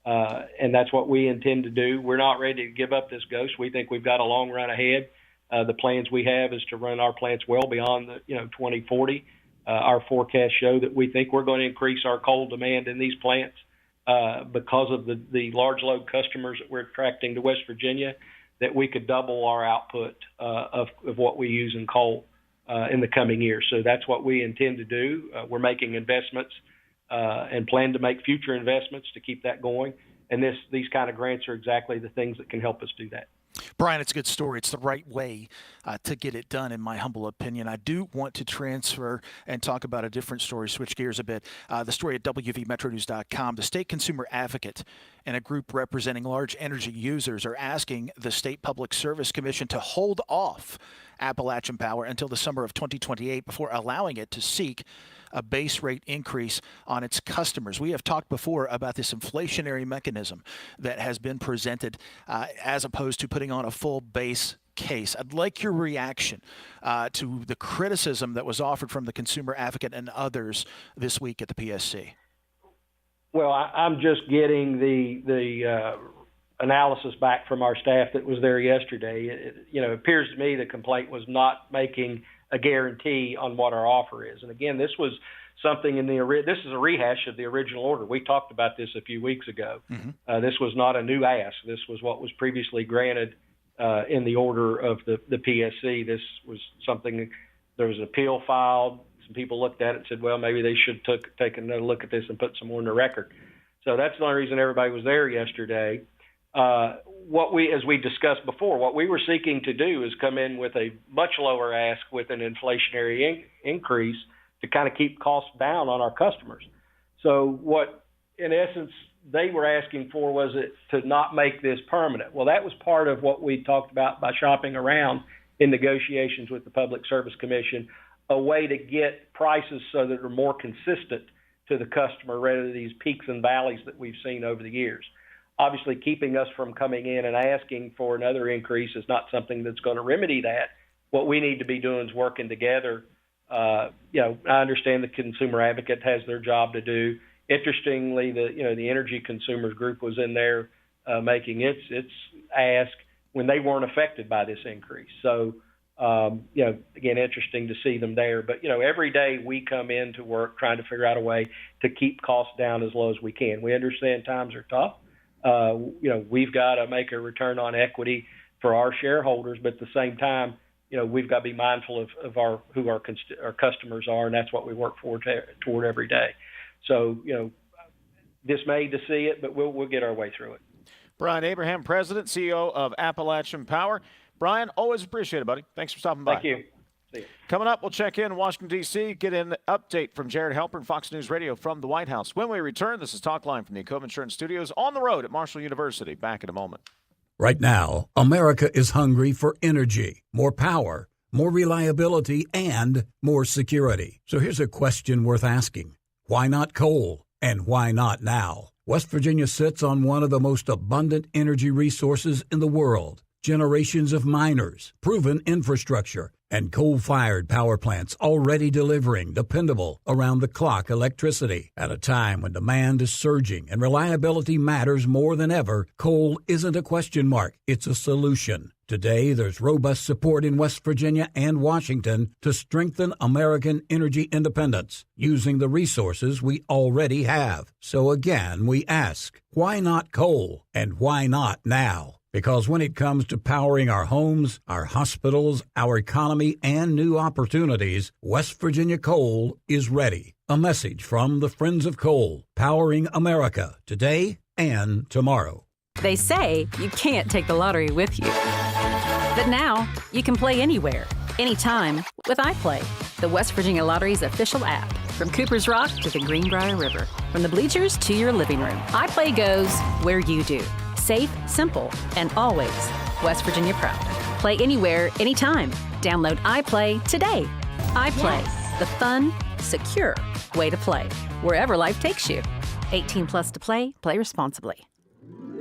And that's what we intend to do. We're not ready to give up this ghost. We think we've got a long run ahead. The plans we have is to run our plants well beyond the 2040. Our forecasts show that we think we're going to increase our coal demand in these plants because of the large load customers that we're attracting to West Virginia, that we could double our output of what we use in coal in the coming years. So that's what we intend to do. We're making investments and plan to make future investments to keep that going. And these kind of grants are exactly the things that can help us do that. Bryan, it's a good story. It's the right way to get it done, in my humble opinion. I do want to transfer and talk about a different story, switch gears a bit. The story at WVMetroNews.com. The state consumer advocate and a group representing large energy users are asking the State Public Service Commission to hold off Appalachian Power until the summer of 2028 before allowing it to seek a base rate increase on its customers. We have talked before about this inflationary mechanism that has been presented as opposed to putting on a full base case. I'd like your reaction to the criticism that was offered from the consumer advocate and others this week at the PSC. Well, I'm just getting the analysis back from our staff that was there yesterday. It appears to me the complaint was not making a guarantee on what our offer is. And again, this was something this is a rehash of the original order. We talked about this a few weeks ago. This was not a new ask. This was what was previously granted in the order of the PSC. This was something, there was an appeal filed. Some people looked at it and said, well, maybe they should take another look at this and put some more in the record. So that's the only reason everybody was there yesterday. As we discussed before, what we were seeking to do is come in with a much lower ask with an inflationary increase to kind of keep costs down on our customers. So what, in essence, they were asking for was it to not make this permanent. Well, that was part of what we talked about by shopping around in negotiations with the Public Service Commission, a way to get prices so that they're more consistent to the customer rather than these peaks and valleys that we've seen over the years. Obviously, keeping us from coming in and asking for another increase is not something that's going to remedy that. What we need to be doing is working together. I understand the consumer advocate has their job to do. Interestingly, the energy consumers group was in there making its ask when they weren't affected by this increase. So, again, interesting to see them there. But, every day we come in to work trying to figure out a way to keep costs down as low as we can. We understand times are tough. We've got to make a return on equity for our shareholders, but at the same time, we've got to be mindful of who our customers are, and that's what we work toward every day. So, dismayed to see it, but we'll get our way through it. Bryan Abraham, President, CEO of Appalachian Power. Bryan, always appreciate it, buddy. Thanks for stopping by. Thank you. Coming up, we'll check in Washington, D.C., get an update from Jared Halpern, Fox News Radio from the White House. When we return, this is Talkline from the Cove Insurance Studios on the road at Marshall University. Back in a moment. Right now, America is hungry for energy, more power, more reliability, and more security. So here's a question worth asking. Why not coal? And why not now? West Virginia sits on one of the most abundant energy resources in the world. Generations of miners, proven infrastructure, and coal-fired power plants already delivering dependable, around-the-clock electricity. At a time when demand is surging and reliability matters more than ever, coal isn't a question mark, it's a solution. Today, there's robust support in West Virginia and Washington to strengthen American energy independence using the resources we already have. So again, we ask, why not coal? And why not now? Because when it comes to powering our homes, our hospitals, our economy, and new opportunities, West Virginia Coal is ready. A message from the Friends of Coal, powering America today and tomorrow. They say you can't take the lottery with you. But now, you can play anywhere, anytime, with iPlay, the West Virginia Lottery's official app. From Cooper's Rock to the Greenbrier River, from the bleachers to your living room, iPlay goes where you do. Safe, simple, and always West Virginia proud. Play anywhere, anytime. Download iPlay today. iPlay, the fun, secure way to play, wherever life takes you. 18 plus to play responsibly.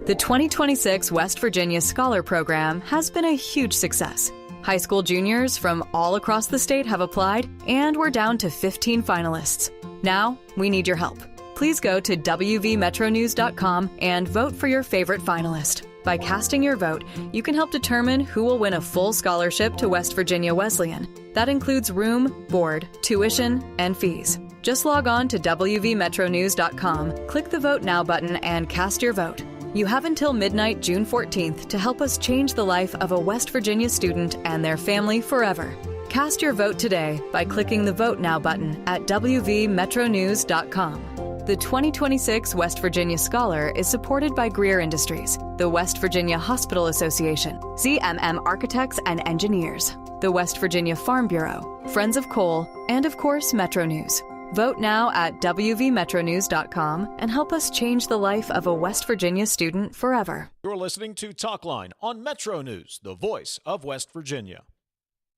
The 2026 West Virginia Scholar Program has been a huge success. High school juniors from all across the state have applied, and we're down to 15 finalists. Now, we need your help. Please go to wvmetronews.com and vote for your favorite finalist. By casting your vote, you can help determine who will win a full scholarship to West Virginia Wesleyan. That includes room, board, tuition, and fees. Just log on to wvmetronews.com, click the Vote Now button, and cast your vote. You have until midnight, June 14th, to help us change the life of a West Virginia student and their family forever. Cast your vote today by clicking the Vote Now button at wvmetronews.com. The 2026 West Virginia Scholar is supported by Greer Industries, the West Virginia Hospital Association, ZMM Architects and Engineers, the West Virginia Farm Bureau, Friends of Coal, and of course, Metro News. Vote now at wvmetronews.com and help us change the life of a West Virginia student forever. You're listening to Talkline on Metro News, the voice of West Virginia.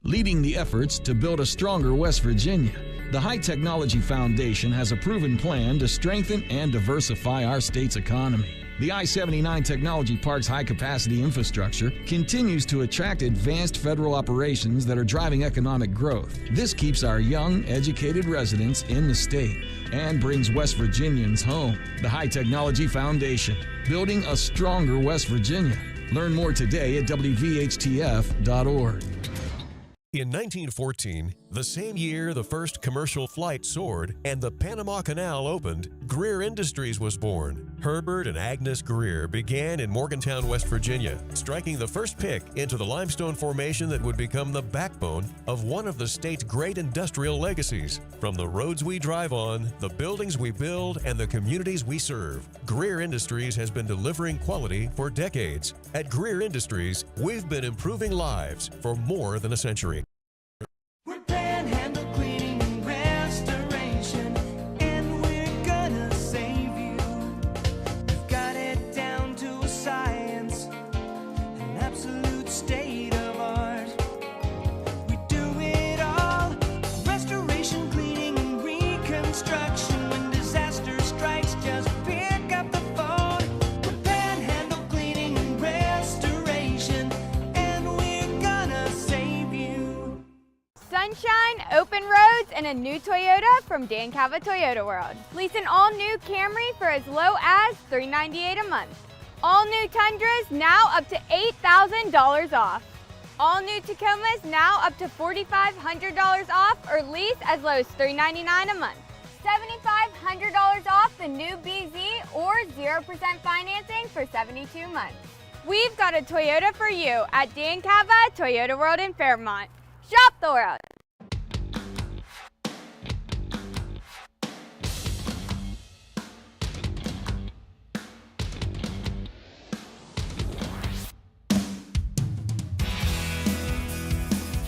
Leading the efforts to build a stronger West Virginia, the High Technology Foundation has a proven plan to strengthen and diversify our state's economy. The I-79 Technology Park's high-capacity infrastructure continues to attract advanced federal operations that are driving economic growth. This keeps our young, educated residents in the state and brings West Virginians home. The High Technology Foundation, building a stronger West Virginia. Learn more today at wvhtf.org. In 1914, the same year the first commercial flight soared and the Panama Canal opened, Greer Industries was born. Herbert and Agnes Greer began in Morgantown, West Virginia, striking the first pick into the limestone formation that would become the backbone of one of the state's great industrial legacies. From the roads we drive on, the buildings we build, and the communities we serve, Greer Industries has been delivering quality for decades. At Greer Industries, we've been improving lives for more than a century. We're Panhandle Cleaning and Restoration, and we're gonna save you. We've got it down to a science, an absolute state of art. We do it all, restoration, cleaning, and reconstruction. When disaster strikes, just pick up the phone. We're Panhandle Cleaning and Restoration, and we're gonna save you. Sunshine, open roads, and a new Toyota from Dan Cava Toyota World. Lease an all-new Camry for as low as $398 a month. All new Tundras now up to $8,000 off. All new Tacomas now up to $4,500 off, or lease as low as $399 a month. $7,500 off the new BZ or 0% financing for 72 months. We've got a Toyota for you at Dan Cava Toyota World in Fairmont. Shop the world.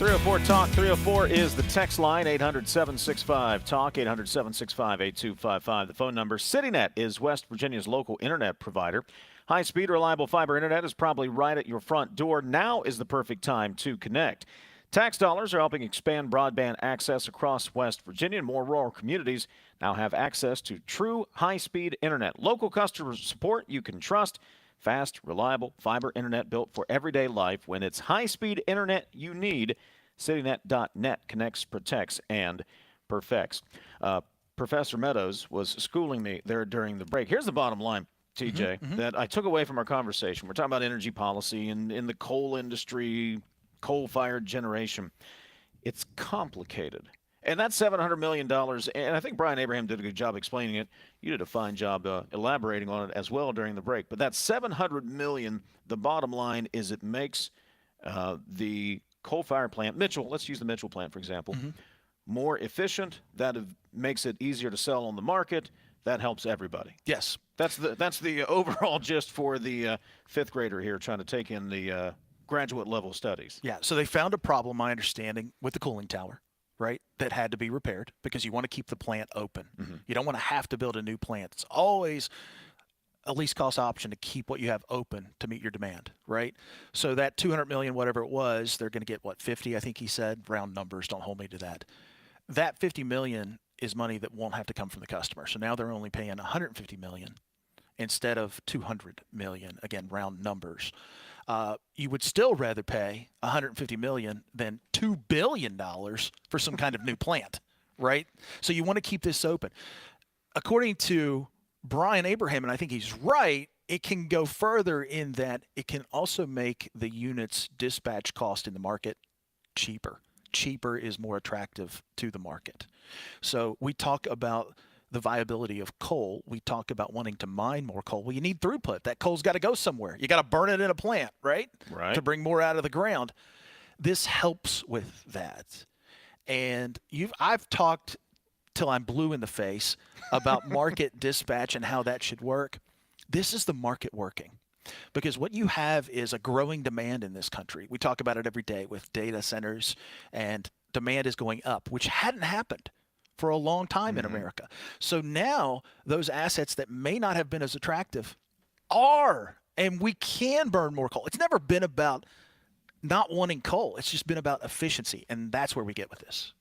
304 Talk 304 is the text line. 800-765-TALK, 800-765-8255. The phone number. CityNet is West Virginia's local internet provider. High-speed, reliable fiber internet is probably right at your front door. Now is the perfect time to connect. Tax dollars are helping expand broadband access across West Virginia, and more rural communities now have access to true high-speed internet. Local customer support you can trust. Fast, reliable fiber internet built for everyday life. When it's high-speed internet you need, CityNet.net connects, protects, and perfects. Professor Meadows was schooling me there during the break. Here's the bottom line, TJ, that I took away from our conversation. We're talking about energy policy and in the coal industry, coal-fired generation. It's complicated. And that's $700 million, and I think Brian Abraham did a good job explaining it. You did a fine job elaborating on it as well during the break. But that $700 million, the bottom line is it makes the coal-fired plant, Mitchell, let's use the Mitchell plant, for example, more efficient. That makes it easier to sell on the market. That helps everybody. Yes. That's the overall gist for the fifth grader here trying to take in the graduate level studies. Yeah, so they found a problem, my understanding, with the cooling tower, right, that had to be repaired because you want to keep the plant open. You don't want to have to build a new plant. It's always a least cost option to keep what you have open to meet your demand, right? So that $200 million, whatever it was, they're going to get, what, 50, I think he said, round numbers, don't hold me to that. That $50 million is money that won't have to come from the customer. So now they're only paying $150 million instead of $200 million, again, round numbers. You would still rather pay $150 million than $2 billion for some kind of new plant, right? So you want to keep this open. According to Bryan Abraham, and I think he's right, it can go further in that it can also make the unit's dispatch cost in the market cheaper. Cheaper is more attractive to the market. So we talk about the viability of coal. We talk about wanting to mine more coal. Well, you need throughput. That coal's got to go somewhere. You got to burn it in a plant, right? Right. To bring more out of the ground. This helps with that. And I've talked till I'm blue in the face about market dispatch and how that should work. This is the market working. Because what you have is a growing demand in this country. We talk about it every day with data centers, and demand is going up, which hadn't happened for a long time in America. So now those assets that may not have been as attractive are, and we can burn more coal. It's never been about not wanting coal. It's just been about efficiency, and that's where we get with this.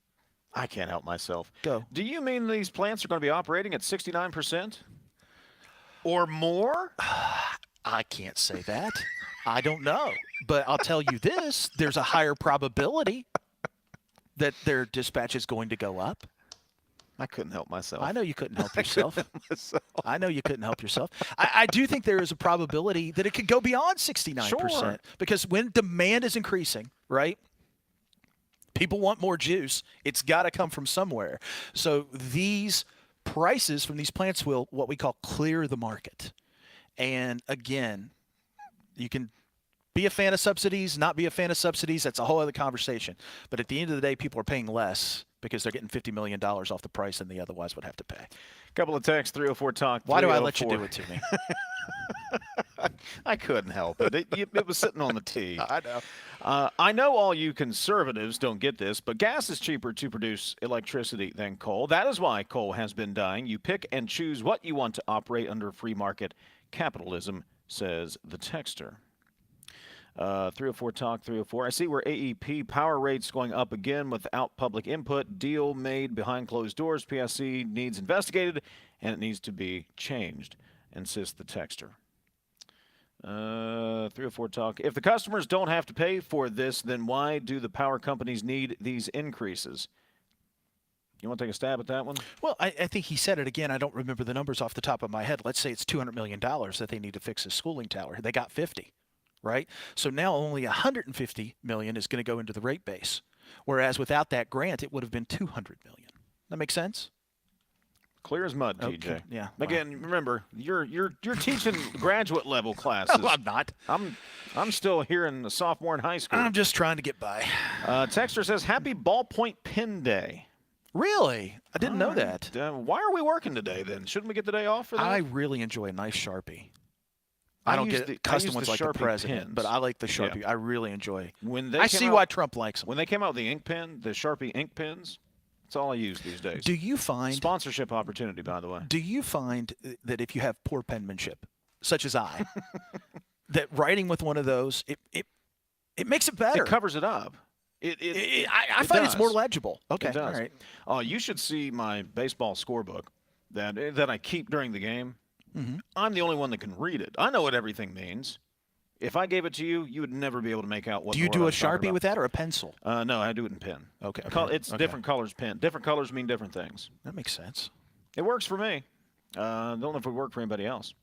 I can't help myself. Go. Do you mean these plants are going to be operating at 69% or more? I can't say that. I don't know. But I'll tell you this, there's a higher probability that their dispatch is going to go up. I couldn't help myself. I know you couldn't help yourself. I know you couldn't help yourself. I do think there is a probability that it could go beyond 69%. Sure. Because when demand is increasing, right, people want more juice. It's got to come from somewhere. So these prices from these plants will, what we call, clear the market. And again, you can be a fan of subsidies, not be a fan of subsidies. That's a whole other conversation. But at the end of the day, people are paying less because they're getting $50 million off the price than they otherwise would have to pay. Couple of texts, 304 Talk. Why do I let you do it to me? I couldn't help it. It was sitting on the tee. I know. I know all you conservatives don't get this, but gas is cheaper to produce electricity than coal. That is why coal has been dying. You pick and choose what you want to operate under free market capitalism, says the texter. 304 Talk 304. I see where AEP power rates going up again without public input. Deal made behind closed doors. PSC needs investigated, and it needs to be changed, insists the texter. 304 Talk. If the customers don't have to pay for this, then why do the power companies need these increases? You want to take a stab at that one? Well, I think he said it again. I don't remember the numbers off the top of my head. Let's say it's $200 million that they need to fix this schooling tower. They got 50. Right? So now only $150 million is going to go into the rate base, whereas without that grant, it would have been $200 million. That make sense? Clear as mud, TJ. Okay. Yeah. Again, remember, you're teaching graduate level classes. No, I'm not. I'm still here in the sophomore in high school. I'm just trying to get by. Texter says, "Happy Ballpoint Pen Day." Really? I didn't know that. Why are we working today then? Shouldn't we get the day off for that? I really enjoy a nice Sharpie. I don't get custom ones like the Sharpie president, pens. but I like the Sharpie. Yeah. I really enjoy. I see why Trump likes them. When they came out with the ink pen, the Sharpie ink pens, that's all I use these days. Do you find sponsorship opportunity, by the way? Do you find that if you have poor penmanship, such as I, that writing with one of those, it makes it better? It covers it up. I find it's more legible. Okay, It does. all right. You should see my baseball scorebook that I keep during the game. Mm-hmm. I'm the only one that can read it. I know what everything means. If I gave it to you, you would never be able to make out what. Do you the word do I a was talking Sharpie about. with that or a pencil? No, I do it in pen. Okay. It's different colors pen. Different colors mean different things. That makes sense. It works for me. Don't know if it would work for anybody else.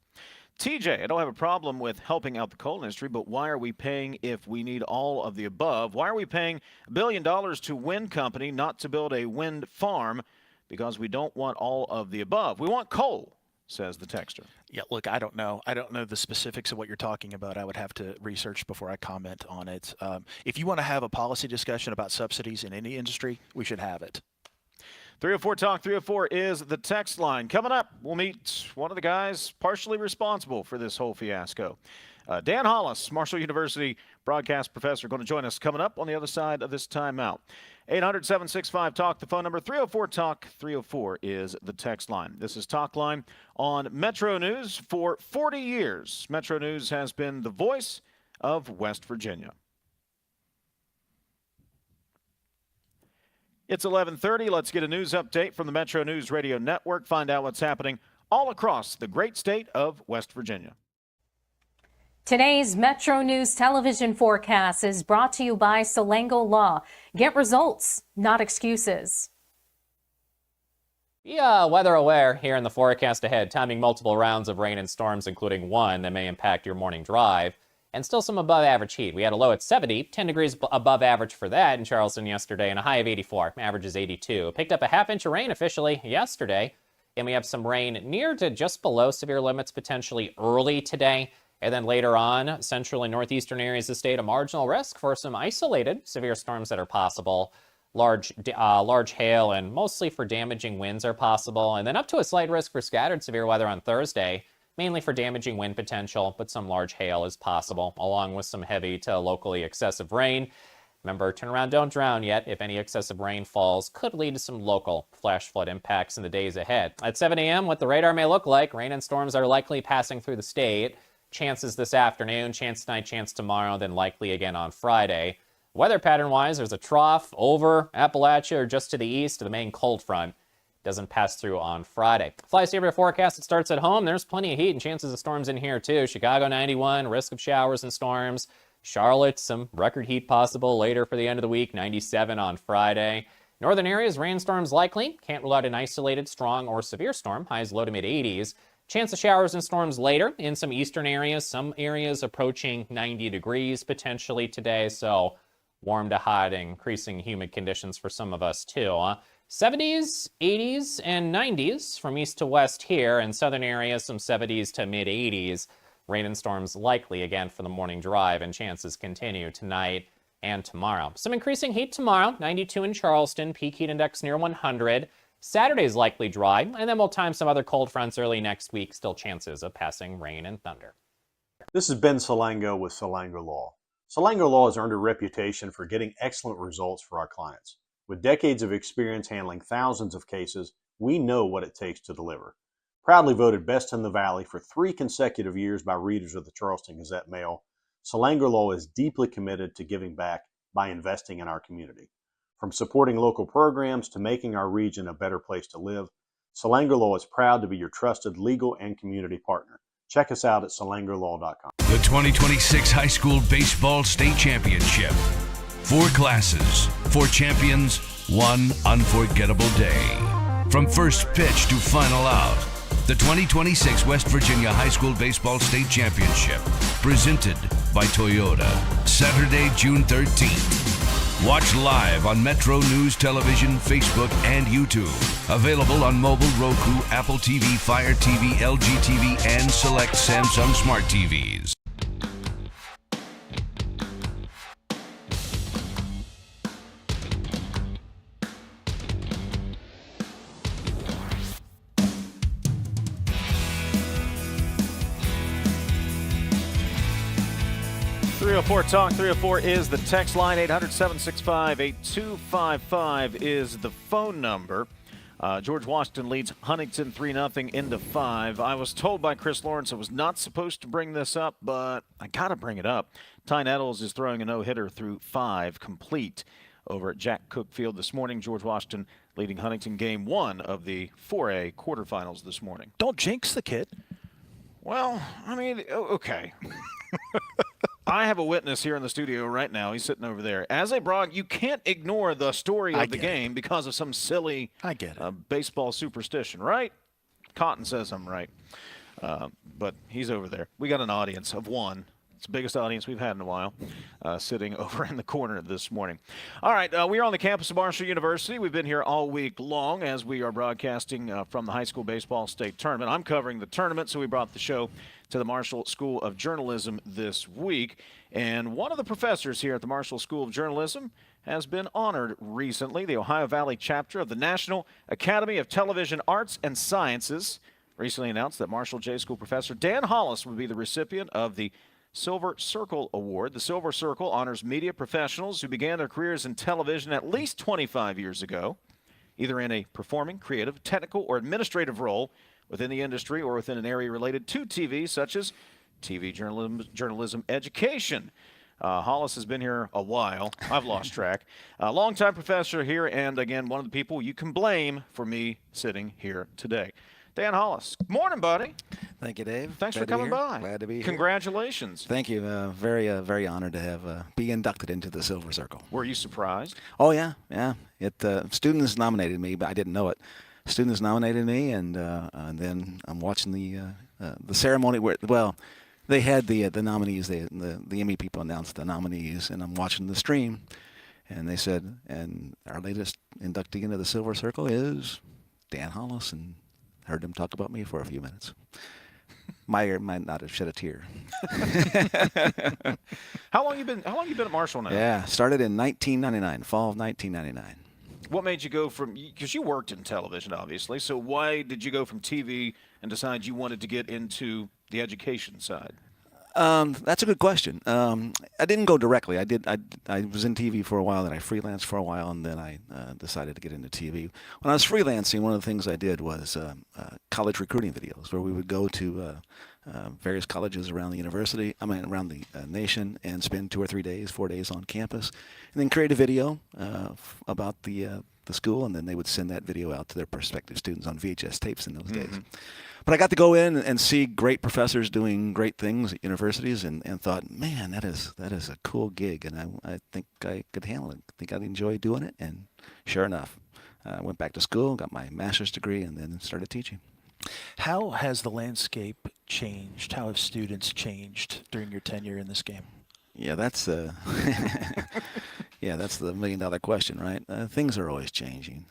TJ, I don't have a problem with helping out the coal industry, but why are we paying if we need all of the above? Why are we paying $1 billion to wind company not to build a wind farm? Because we don't want all of the above. We want coal, says the texter. Yeah, look, I don't know. I don't know the specifics of what you're talking about. I would have to research before I comment on it. If you want to have a policy discussion about subsidies in any industry, we should have it. 304 Talk 304 is the text line. Coming up, we'll meet one of the guys partially responsible for this whole fiasco. Dan Hollis, Marshall University broadcast professor, going to join us coming up on the other side of this timeout. 800-765-TALK, the phone number. 304 Talk 304 is the text line. This is Talkline on Metro News. For 40 years, Metro News has been the voice of West Virginia. It's 11:30. Let's get a news update from the Metro News Radio Network. Find out what's happening all across the great state of West Virginia. Today's Metro News television forecast is brought to you by Salango Law. Get results, not excuses. Yeah, weather aware here in the forecast ahead, timing multiple rounds of rain and storms, including one that may impact your morning drive, and still some above average heat. We had a low at 70, 10 degrees above average for that in Charleston yesterday, and a high of 84. Average is 82. Picked up a half-inch of rain officially yesterday, and we have some rain near to just below severe limits potentially early today. And then later on, central and northeastern areas of the state, a marginal risk for some isolated severe storms that are possible. Large hail and mostly for damaging winds are possible. And then up to a slight risk for scattered severe weather on Thursday, mainly for damaging wind potential, but some large hail is possible, along with some heavy to locally excessive rain. Remember, turn around, don't drown yet. If any excessive rain falls, could lead to some local flash flood impacts in the days ahead. At 7 a.m., what the radar may look like, rain and storms are likely passing through the state. Chances this afternoon, chance tonight, chance tomorrow, then likely again on Friday. Weather pattern-wise, there's a trough over Appalachia or just to the east of the main cold front. Doesn't pass through on Friday. Fly saver forecast, it starts at home. There's plenty of heat and chances of storms in here too. Chicago 91, risk of showers and storms. Charlotte, some record heat possible later for the end of the week, 97 on Friday. Northern areas, rainstorms likely. Can't rule out an isolated, strong, or severe storm. Highs low to mid-80s. Chance of showers and storms later in some eastern areas. Some areas approaching 90 degrees potentially today. So warm to hot, increasing humid conditions for some of us too. 70s, 80s, and 90s from east to west here. In southern areas, some 70s to mid-80s. Rain and storms likely again for the morning drive, and chances continue tonight and tomorrow. Some increasing heat tomorrow, 92 in Charleston, peak heat index near 100. Saturday's likely dry, and then we'll time some other cold fronts early next week. Still chances of passing rain and thunder. This is Ben Salango with Salango Law. Salango Law has earned a reputation for getting excellent results for our clients. With decades of experience handling thousands of cases, we know what it takes to deliver. Proudly voted Best in the Valley for 3 consecutive years by readers of the Charleston Gazette-Mail, Salango Law is deeply committed to giving back by investing in our community. From supporting local programs to making our region a better place to live, Salango Law is proud to be your trusted legal and community partner. Check us out at salangolaw.com. The 2026 High School Baseball State Championship. 4 classes, 4 champions, 1 unforgettable day. From first pitch to final out, the 2026 West Virginia High School Baseball State Championship, presented by Toyota, Saturday, June 13th. Watch live on Metro News Television, Facebook, and YouTube. Available on mobile, Roku, Apple TV, Fire TV, LG TV, and select Samsung Smart TVs. 304 Talk 304 is the text line. 800-765-8255 is the phone number. George Washington leads Huntington 3-0 into 5. I was told by Chris Lawrence I was not supposed to bring this up, but I got to bring it up. Ty Nettles is throwing a no-hitter through 5 complete over at Jack Cook Field this morning. George Washington leading Huntington game 1 of the 4A quarterfinals this morning. Don't jinx the kid. Well, I mean, okay. I have a witness here in the studio right now. He's sitting over there. As a broad, you can't ignore the story of the game because of some silly baseball superstition, right? Cotton says I'm right. But he's over there. We got an audience of 1. It's the biggest audience we've had in a while, sitting over in the corner this morning. All right, we are on the campus of Marshall University. We've been here all week long as we are broadcasting from the high school baseball state tournament. I'm covering the tournament, so we brought the show to the Marshall School of Journalism this week. And one of the professors here at the Marshall School of Journalism has been honored recently. The Ohio Valley chapter of the National Academy of Television Arts and Sciences recently announced that Marshall J. School professor Dan Hollis would be the recipient of the Silver Circle Award. The Silver Circle honors media professionals who began their careers in television at least 25 years ago, either in a performing, creative, technical, or administrative role within the industry or within an area related to TV, such as TV journalism education. Hollis has been here a while. I've lost track. A longtime professor here, and again, one of the people you can blame for me sitting here today. Dan Hollis. Morning, buddy. Thank you, Dave. Thanks for Glad to be coming here. by. Glad to be here. Congratulations. Thank you. Very honored to have be inducted into the Silver Circle. Were you surprised? Oh yeah. Students nominated me, but I didn't know it. Students nominated me, and then I'm watching the ceremony where they had the nominees. The Emmy people announced the nominees, and I'm watching the stream, and they said, and our latest inductee into the Silver Circle is Dan Hollis, and heard them talk about me for a few minutes. Might not have shed a tear. How long you been at Marshall now? Yeah, started in 1999, fall of 1999. What made you go from, because you worked in television, obviously, so why did you go from TV and decide you wanted to get into the education side? That's a good question. I didn't go directly. I was in TV for a while, then I freelanced for a while, and then I decided to get into TV. When I was freelancing, one of the things I did was college recruiting videos, where we would go to various colleges around the around the nation, and spend 2 or 3 days, 4 days on campus, and then create a video about the school, and then they would send that video out to their prospective students on VHS tapes in those days. But I got to go in and see great professors doing great things at universities, and thought, man, that is a cool gig, and I think I could handle it. I think I'd enjoy doing it, and sure enough, I went back to school, got my master's degree, and then started teaching. How has the landscape changed? How have students changed during your tenure in this game? Yeah, that's the $1 million question, right? Things are always changing.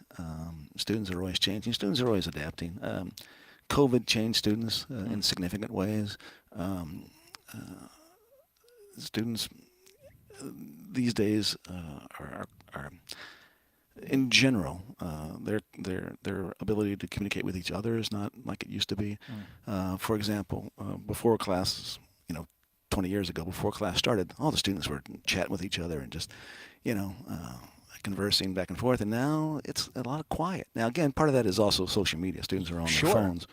Students are always changing. Students are always adapting. COVID changed students in significant ways. Students these days are in general, their ability to communicate with each other is not like it used to be. For example, before class, 20 years ago, before class started, all the students were chatting with each other and just, conversing back and forth, and now it's a lot of quiet. Now, again, part of that is also social media. Students are on their phones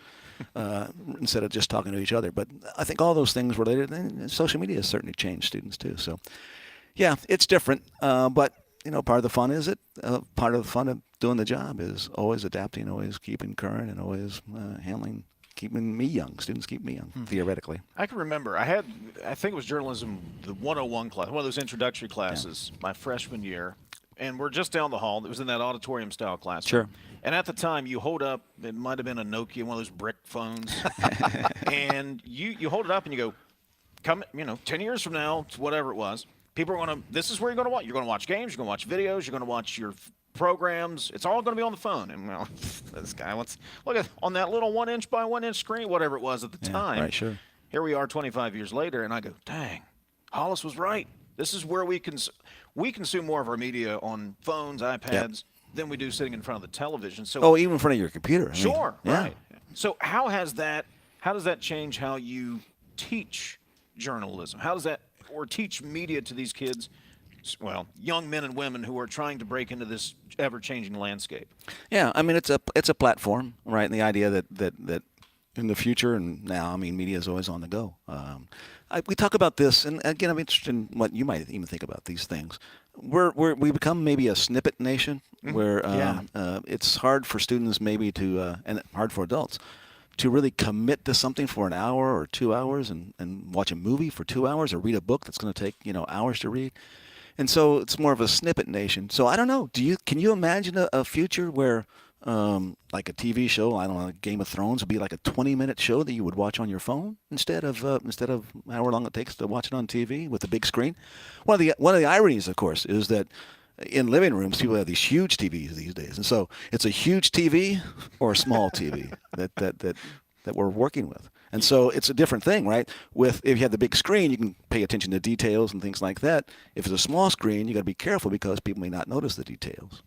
instead of just talking to each other. But I think all those things related, and social media has certainly changed students too. So, yeah, it's different. But, part of the fun is part of the fun of doing the job is always adapting, always keeping current, and always keeping me young. Students keep me young, theoretically. I can remember, I think it was journalism, the 101 class, one of those introductory classes, my freshman year. And we're just down the hall. It was in that auditorium-style class. Sure. And at the time, you hold up, it might have been a Nokia, one of those brick phones. And you hold it up and you go, 10 years from now, whatever it was, people are going to, this is where you're going to watch. You're going to watch games, you're going to watch videos, you're going to watch your programs. It's all going to be on the phone. And, this guy wants, look at, on that little 1-inch by 1-inch screen, whatever it was at the time. Right, sure. Here we are 25 years later, and I go, dang, Hollis was right. This is where we consume more of our media on phones, iPads, than we do sitting in front of the television. So, even in front of your computer. Right. So how does that change how you teach journalism? or teach media to these kids, well, young men and women who are trying to break into this ever-changing landscape? Yeah, I mean, it's a platform, right? And the idea that in the future and now, I mean, media is always on the go. We talk about this, and again, I'm interested in what you might even think about these things. We become maybe a snippet nation, where it's hard for students maybe to, and hard for adults, to really commit to something for an hour or 2 hours and watch a movie for 2 hours or read a book that's going to take hours to read. And so it's more of a snippet nation. So I don't know. Can you imagine a future where like a TV show, I don't know, Game of Thrones would be like a 20-minute show that you would watch on your phone instead of however long it takes to watch it on TV with a big screen? One of the ironies, of course, is that in living rooms, people have these huge TVs these days, and so it's a huge TV or a small TV that we're working with. And so it's a different thing, right? If you have the big screen, you can pay attention to details and things like that. If it's a small screen, you got to be careful because people may not notice the details.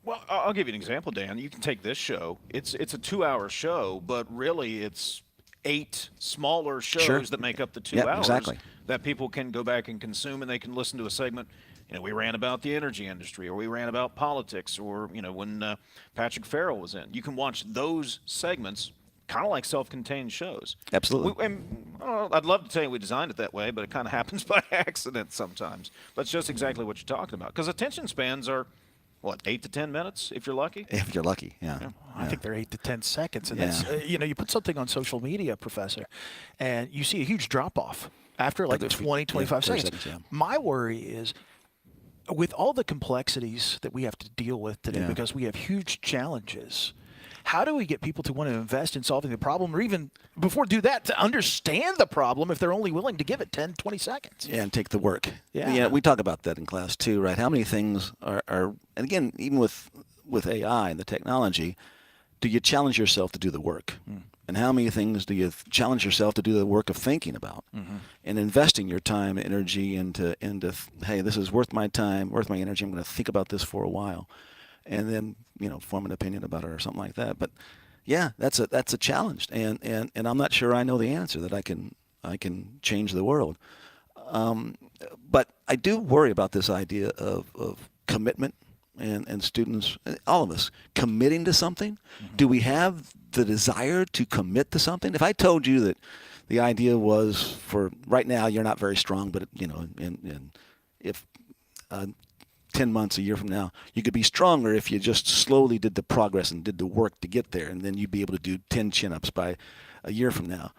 Well, I'll give you an example, Dan. You can take this show. It's a 2-hour show, but really it's 8 smaller shows that make up the 2 hours exactly. that people can go back and consume, and they can listen to a segment. We ran about the energy industry, or we ran about politics, or when Patrick Farrell was in. You can watch those segments kind of like self-contained shows. Absolutely. I'd love to tell you we designed it that way, but it kind of happens by accident sometimes. But it's just exactly what you're talking about. Because attention spans are, 8 to 10 minutes if you're lucky? If you're lucky, yeah. I think they're 8 to 10 seconds. And that's, you put something on social media, Professor, and you see a huge drop-off after 20, 25 seconds. My worry is, with all the complexities that we have to deal with today, because we have huge challenges, how do we get people to want to invest in solving the problem, or even before do that, to understand the problem if they're only willing to give it 10, 20 seconds? Yeah, and take the work. Yeah. We talk about that in class too, right? How many things are and again, even with AI and the technology, do you challenge yourself to do the work? And how many things do you challenge yourself to do the work of thinking about and investing your time and energy into hey, this is worth my time, worth my energy. I'm going to think about this for a while, and then form an opinion about it or something like that. But yeah, that's a challenge, and I'm not sure I know the answer that I can change the world. But I do worry about this idea of commitment and students, all of us, committing to something. Do we have the desire to commit to something? If I told you that the idea was for right now you're not very strong, but if 10 months, a year from now, you could be stronger if you just slowly did the progress and did the work to get there, and then you'd be able to do 10 chin-ups by a year from now.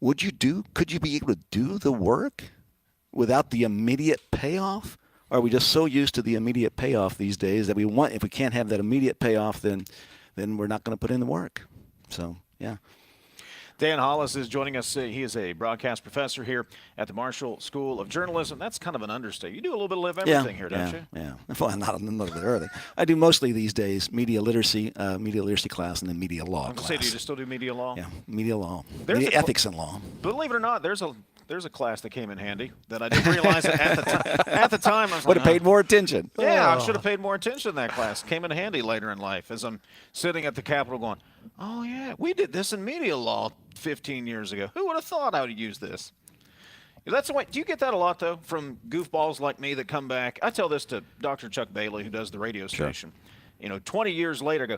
Could you be able to do the work without the immediate payoff? Or are we just so used to the immediate payoff these days that if we can't have that immediate payoff, then we're not going to put in the work? So, yeah. Dan Hollis is joining us. He is a broadcast professor here at the Marshall School of Journalism. That's kind of an understatement. You do a little bit of everything here, don't you? Yeah. Well, not a little bit of everything. I do mostly these days media literacy class, and then media law class. Do you just still do media law? Yeah, media law. Ethics and law. Believe it or not, there's a class that came in handy that I didn't realize at the time. I was would have paid more attention. Yeah, I should have paid more attention to that class. Came in handy later in life as I'm sitting at the Capitol going, oh, yeah, we did this in media law 15 years ago. Who would have thought I would use this? That's the way. Do you get that a lot, though, from goofballs like me that come back? I tell this to Dr. Chuck Bailey, who does the radio station. 20 years later, go,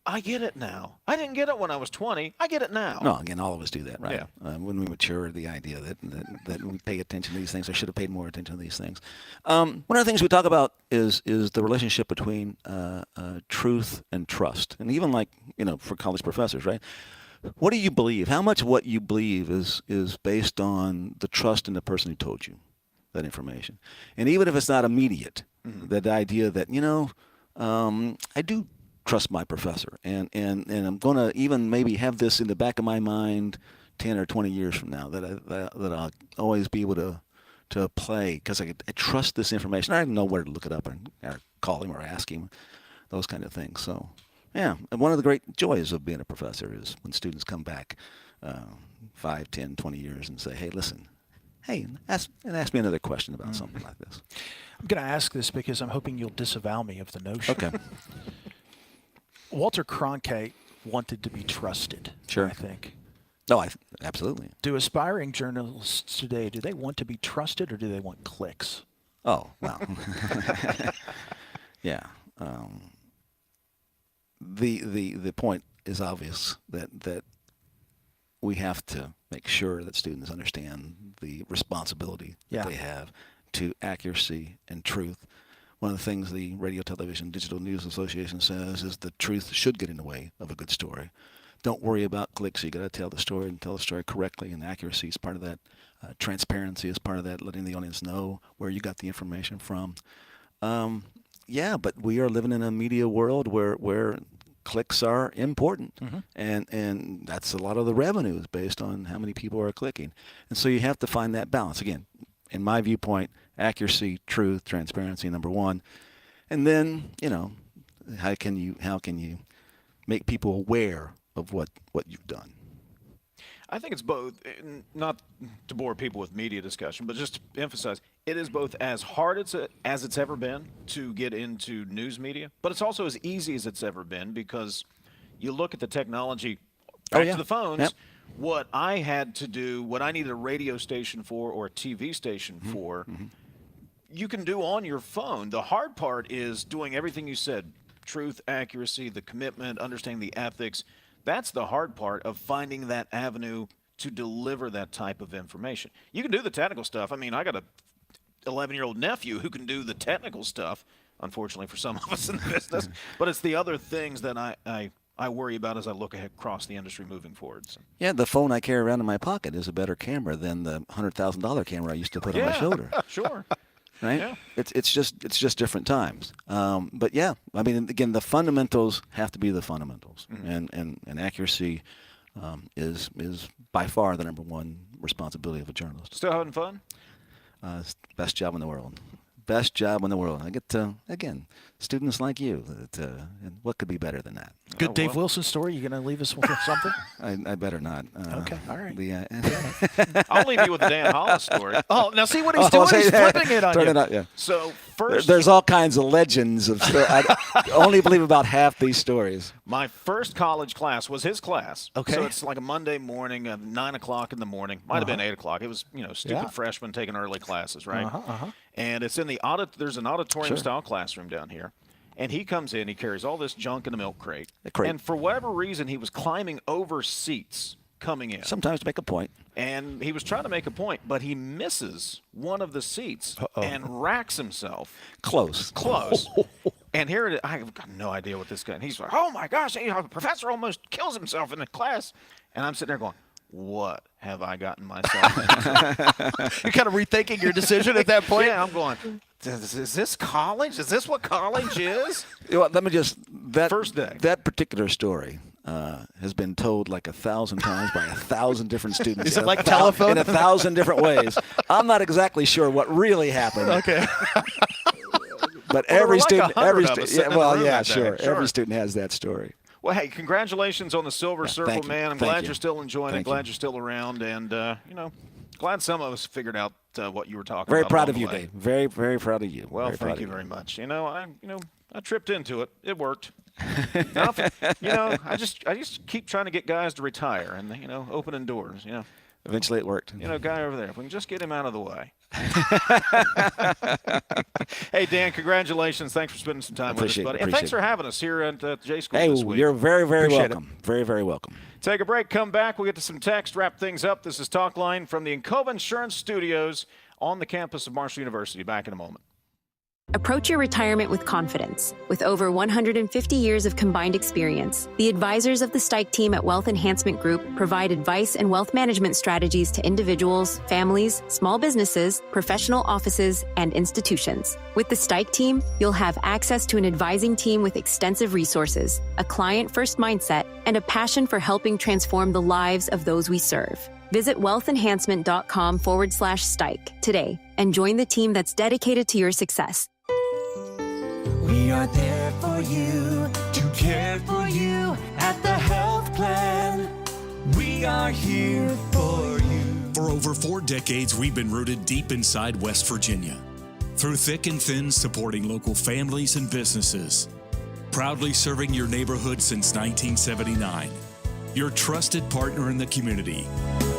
I get it now. I didn't get it when I was 20. I get it now. No, again, all of us do that, right? Yeah. When we mature, the idea that we pay attention to these things, I should have paid more attention to these things. One of the things we talk about is the relationship between truth and trust. And even for college professors, right? What do you believe? How much of what you believe is based on the trust in the person who told you that information? And even if it's not immediate, that idea that, I do trust my professor, and I'm going to even maybe have this in the back of my mind 10 or 20 years from now, that I'll always be able to play because I trust this information. I know where to look it up or call him or ask him, those kind of things. So, yeah, and one of the great joys of being a professor is when students come back 5, 10, 20 years and say, hey, listen, ask me another question about something like this. I'm going to ask this because I'm hoping you'll disavow me of the notion. Okay. Walter Cronkite wanted to be trusted, Sure. I think. No, absolutely. Do aspiring journalists today, do they want to be trusted or do they want clicks? Oh, well. Yeah. The point is obvious that we have to make sure that students understand the responsibility that they have to accuracy and truth. One of the things the Radio, Television, Digital News Association says is the truth should get in the way of a good story. Don't worry about clicks. You got to tell the story and tell the story correctly, and accuracy is part of that. Transparency is part of that, letting the audience know where you got the information from. But we are living in a media world where clicks are important, and that's a lot of the revenue is based on how many people are clicking. And so you have to find that balance. Again, in my viewpoint, accuracy, truth, transparency, number one. And then, how can you make people aware of what you've done? I think it's both, not to bore people with media discussion, but just to emphasize, it is both as hard as it's ever been to get into news media, but it's also as easy as it's ever been because you look at the technology, back to the phones, what I had to do, what I needed a radio station for or a TV station for, you can do on your phone. The hard part is doing everything you said, truth, accuracy, the commitment, understanding the ethics. That's the hard part of finding that avenue to deliver that type of information. You can do the technical stuff. I mean, I got a 11-year-old nephew who can do the technical stuff, unfortunately for some of us in the business, but it's the other things that I worry about as I look across the industry moving forward. So. Yeah, the phone I carry around in my pocket is a better camera than the $100,000 camera I used to put on my shoulder. Sure. Right? Yeah. It's just different times. But yeah, I mean, again, the fundamentals have to be the fundamentals, and accuracy is by far the number one responsibility of a journalist. Still having fun? Best job in the world. Best job in the world. I get again students like you. And what could be better than that? Good Dave Wilson story. You gonna leave us with something? I better not. Okay, all right. I'll leave you with the Dan Hollis story. Oh, now see what he's doing? He's flipping it on Turn you. it out, yeah. So first, there's all kinds of legends of. I only believe about half these stories. My first college class was his class. Okay. So it's like a Monday morning, 9 o'clock in the morning. Might have been 8 o'clock. It was stupid freshmen taking early classes, right? And it's in the there's an auditorium style classroom down here. And he comes in, he carries all this junk in a milk crate. And for whatever reason, he was climbing over seats coming in. Sometimes to make a point. And he was trying to make a point, but he misses one of the seats and racks himself. Close. And here it is. I have got no idea what this guy, and he's like, oh my gosh, the professor almost kills himself in the class. And I'm sitting there going, what have I gotten myself into? You're kind of rethinking your decision at that point? Yeah, I'm going, is this college? Is this what college is? Well, let me just, First day. That particular story has been told like 1,000 times by 1,000 different students. Is it like telephone? In 1,000 different ways. I'm not exactly sure what really happened. Okay. But Well, every like student, 100 of us sitting in the room that day. sure. Sure. Every student has that story. Well, hey, congratulations on the Silver Circle, thank you. man. I'm Thank glad you. you're still enjoying it. Thank Glad you. you're still around. And, glad some of us figured out what you were talking Very about. proud along of the you, way. Dave. Very, very proud of you. Well, Very proud thank of you very much. I tripped into it. It worked. I just keep trying to get guys to retire and, opening doors, Eventually it worked. Guy over there, if we can just get him out of the way. Hey, Dan, congratulations. Thanks for spending some time with us, buddy. And thanks for having us here at J School Hey, this week. you're very, very Appreciate welcome. Very, very welcome. Take a break, come back. We'll get to some text, wrap things up. This is Talkline from the Encova Insurance Studios on the campus of Marshall University. Back in a moment. Approach your retirement with confidence. With over 150 years of combined experience, the advisors of the Stike team at Wealth Enhancement Group provide advice and wealth management strategies to individuals, families, small businesses, professional offices, and institutions. With the Stike team, you'll have access to an advising team with extensive resources, a client-first mindset, and a passion for helping transform the lives of those we serve. Visit wealthenhancement.com/Stike today and join the team that's dedicated to your success. We are there for you, to care for you at the health plan. We are here for you. For over 4 decades, we've been rooted deep inside West Virginia. Through thick and thin, supporting local families and businesses. Proudly serving your neighborhood since 1979. your trusted partner in the community.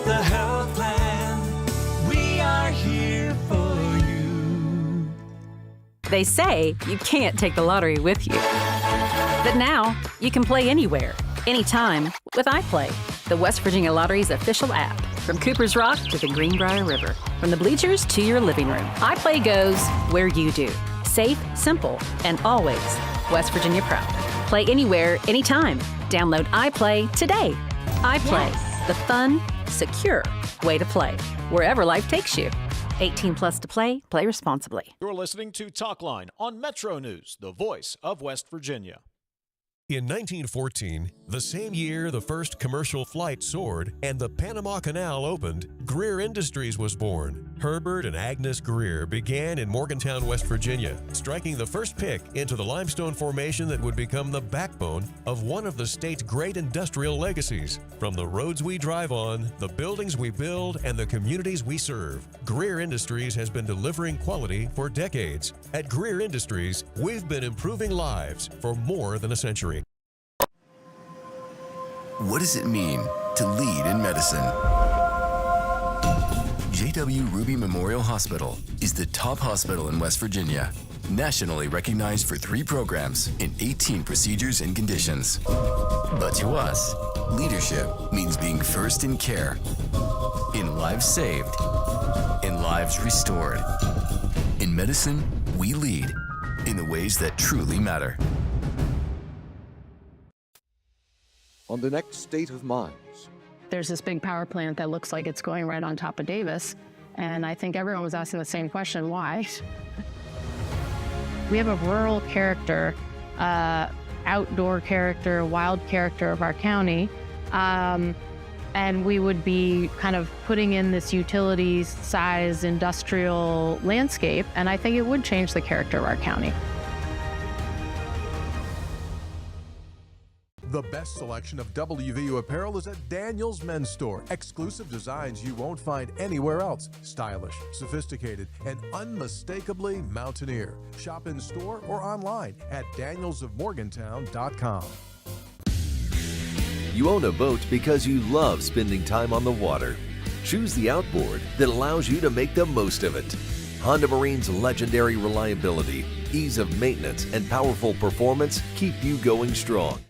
The health plan, we are here for you. They say you can't take the lottery with you. But now you can play anywhere, anytime with iPlay, the West Virginia Lottery's official app. From Cooper's Rock to the Greenbrier River, from the bleachers to your living room, iPlay goes where you do. Safe, simple, and always West Virginia proud. Play anywhere, anytime. Download iPlay today. iPlay, the fun, secure way to play, wherever life takes you. 18 plus to play. Play responsibly. You're listening to Talkline on Metro News, the voice of West Virginia. In 1914, the same year the first commercial flight soared and the Panama Canal opened, Greer Industries was born. Herbert and Agnes Greer began in Morgantown, West Virginia, striking the first pick into the limestone formation that would become the backbone of one of the state's great industrial legacies. From the roads we drive on, the buildings we build, and the communities we serve, Greer Industries has been delivering quality for decades. At Greer Industries, we've been improving lives for more than a century. What does it mean to lead in medicine? J.W. Ruby Memorial Hospital is the top hospital in West Virginia, nationally recognized for 3 programs and 18 procedures and conditions. But to us, leadership means being first in care, in lives saved, in lives restored. In medicine, we lead in the ways that truly matter. On the next State of Minds. There's this big power plant that looks like it's going right on top of Davis, and I think everyone was asking the same question, why? We have a rural character, outdoor character, wild character of our county, and we would be kind of putting in this utilities size industrial landscape, and I think it would change the character of our county. The best selection of WVU apparel is at Daniel's Men's Store. Exclusive designs you won't find anywhere else. Stylish, sophisticated, and unmistakably mountaineer. Shop in store or online at danielsofmorgantown.com. You own a boat because you love spending time on the water. Choose the outboard that allows you to make the most of it. Honda Marine's legendary reliability, ease of maintenance, and powerful performance keep you going strong.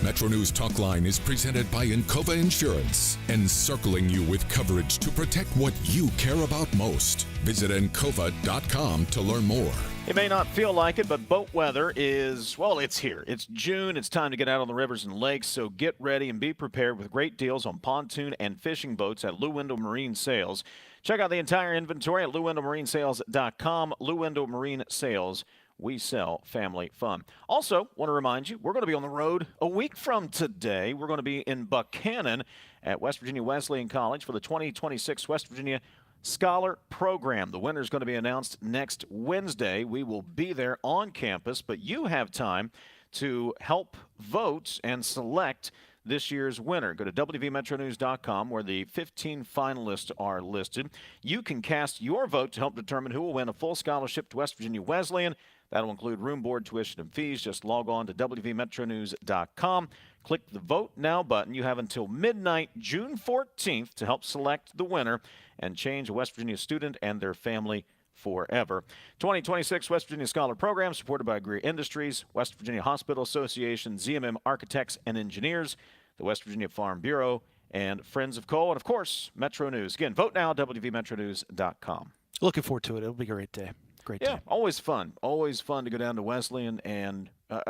MetroNews Talkline is presented by Encova Insurance, encircling you with coverage to protect what you care about most. Visit Encova.com to learn more. It may not feel like it, but boat weather is, well, it's here. It's June. It's time to get out on the rivers and lakes, so get ready and be prepared with great deals on pontoon and fishing boats at Lou Wendell Marine Sales. Check out the entire inventory at LouWendellMarineSales.com. Lou Wendell Marine Sales. We sell family fun. Also, want to remind you, we're going to be on the road a week from today. We're going to be in Buchanan at West Virginia Wesleyan College for the 2026 West Virginia Scholar Program. The winner is going to be announced next Wednesday. We will be there on campus, but you have time to help vote and select this year's winner. Go to WVMetroNews.com where the 15 finalists are listed. You can cast your vote to help determine who will win a full scholarship to West Virginia Wesleyan. That'll include room, board, tuition, and fees. Just log on to WVMetroNews.com. Click the Vote Now button. You have until midnight, June 14th, to help select the winner and change a West Virginia student and their family forever. 2026 West Virginia Scholar Program supported by Greer Industries, West Virginia Hospital Association, ZMM Architects and Engineers, the West Virginia Farm Bureau, and Friends of Coal, and of course, Metro News. Again, vote now, WVMetroNews.com. Looking forward to it. It'll be a great day. Great day. Yeah, always fun. Always fun to go down to Wesleyan. And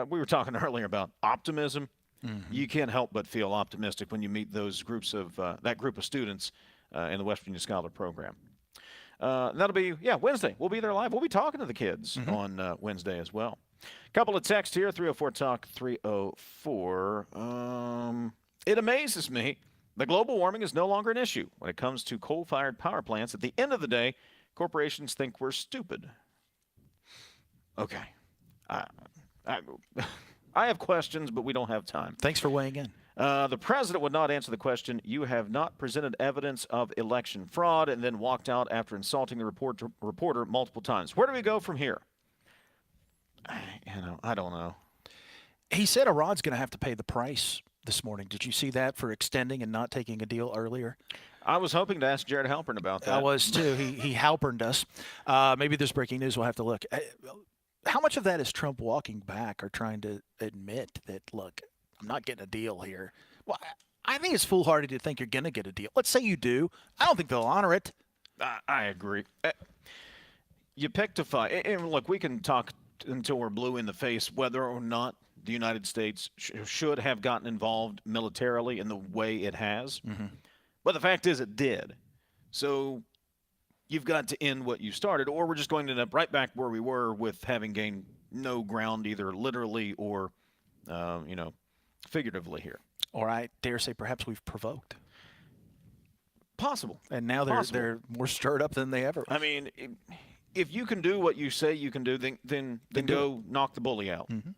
we were talking earlier about optimism. Mm-hmm. You can't help but feel optimistic when you meet those groups of that group of students in the West Virginia Scholar Program. That'll be, Wednesday. We'll be there live. We'll be talking to the kids on Wednesday as well. A couple of texts here, 304-TALK, 304. It amazes me that global warming is no longer an issue when it comes to coal-fired power plants. At the end of the day, corporations think we're stupid. Okay. I have questions, but we don't have time. Thanks for weighing in. The president would not answer the question, "You have not presented evidence of election fraud," and then walked out after insulting the reporter multiple times. Where do we go from here? I don't know. He said Iran's going to have to pay the price this morning. Did you see that for extending and not taking a deal earlier? I was hoping to ask Jared Halpern about that. I was too. He Halperned us. Maybe there's breaking news. We'll have to look. How much of that is Trump walking back or trying to admit that, look, I'm not getting a deal here? Well, I think it's foolhardy to think you're going to get a deal. Let's say you do. I don't think they'll honor it. I agree. You picked a fight. And look, we can talk until we're blue in the face whether or not the United States should have gotten involved militarily in the way it has. Mm-hmm. But the fact is it did. So you've got to end what you started, or we're just going to end up right back where we were with having gained no ground either literally or, figuratively here. Or I dare say perhaps we've provoked. Possible. And now they're more stirred up than they ever were. I mean, if you can do what you say you can do, then go knock the bully out. Mm-hmm.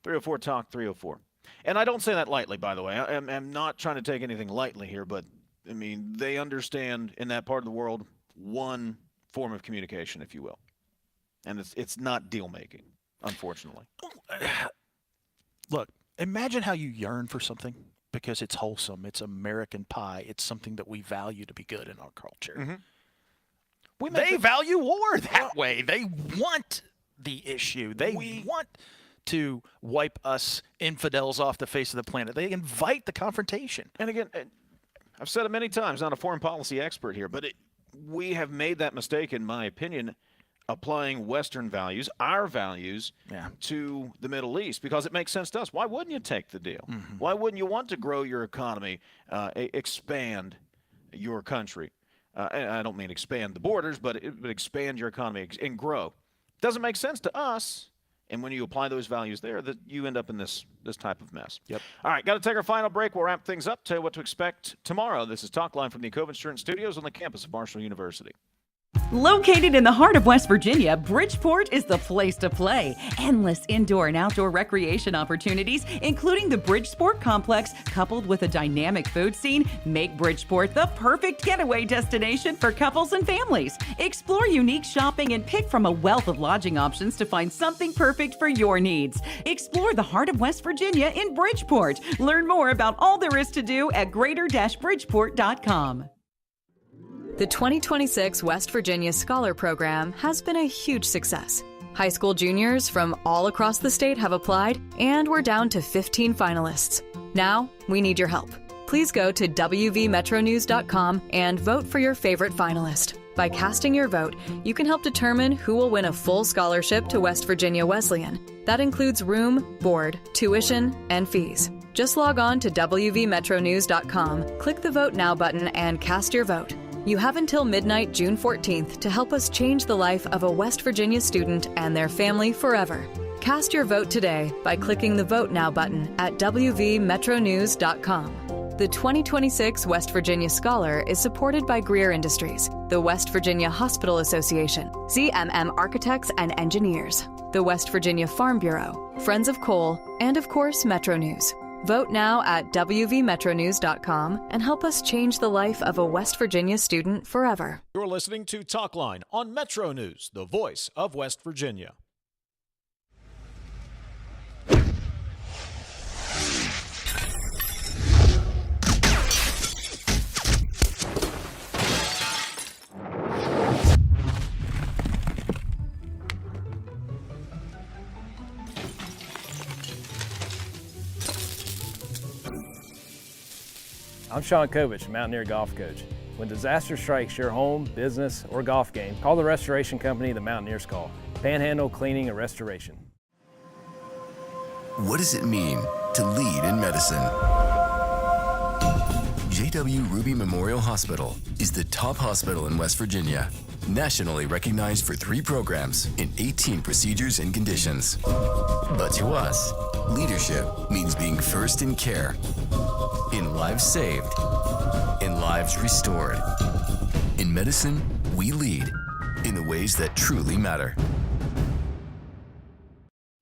304 Talk 304. And I don't say that lightly, by the way. I'm not trying to take anything lightly here, but, I mean, they understand in that part of the world one form of communication, if you will. And it's not deal-making, unfortunately. Look, imagine how you yearn for something because it's wholesome. It's American pie. It's something that we value to be good in our culture. Mm-hmm. They value war that way. They want the issue. They want to wipe us infidels off the face of the planet. They invite the confrontation. And again, I've said it many times, not a foreign policy expert here, but we have made that mistake, in my opinion, applying Western values, our values, to the Middle East because it makes sense to us. Why wouldn't you take the deal? Mm-hmm. Why wouldn't you want to grow your economy, expand your country? And I don't mean expand the borders, but expand your economy and grow. Doesn't make sense to us. And when you apply those values there, that you end up in this type of mess. Yep. All right, got to take our final break. We'll wrap things up. Tell you what to expect tomorrow. This is Talkline from the Cove Insurance Studios on the campus of Marshall University. Located in the heart of West Virginia, Bridgeport is the place to play. Endless indoor and outdoor recreation opportunities, including the Bridgeport Complex, coupled with a dynamic food scene, make Bridgeport the perfect getaway destination for couples and families. Explore unique shopping and pick from a wealth of lodging options to find something perfect for your needs. Explore the heart of West Virginia in Bridgeport. Learn more about all there is to do at greater-bridgeport.com. The 2026 West Virginia Scholar Program has been a huge success. High school juniors from all across the state have applied, and we're down to 15 finalists. Now, we need your help. Please go to wvmetronews.com and vote for your favorite finalist. By casting your vote, you can help determine who will win a full scholarship to West Virginia Wesleyan. That includes room, board, tuition, and fees. Just log on to wvmetronews.com, click the Vote Now button, and cast your vote. You have until midnight, June 14th, to help us change the life of a West Virginia student and their family forever. Cast your vote today by clicking the Vote Now button at wvmetronews.com. The 2026 West Virginia Scholar is supported by Greer Industries, the West Virginia Hospital Association, ZMM Architects and Engineers, the West Virginia Farm Bureau, Friends of Coal, and of course, MetroNews. Vote now at wvmetronews.com and help us change the life of a West Virginia student forever. You're listening to Talkline on Metro News, the voice of West Virginia. I'm Sean Kovich, Mountaineer Golf Coach. When disaster strikes your home, business, or golf game, call the restoration company the Mountaineers call. Panhandle Cleaning and Restoration. What does it mean to lead in medicine? J.W. Ruby Memorial Hospital is the top hospital in West Virginia, nationally recognized for 3 programs in 18 procedures and conditions. But to us, leadership means being first in care, in lives saved, in lives restored. In medicine, we lead in the ways that truly matter.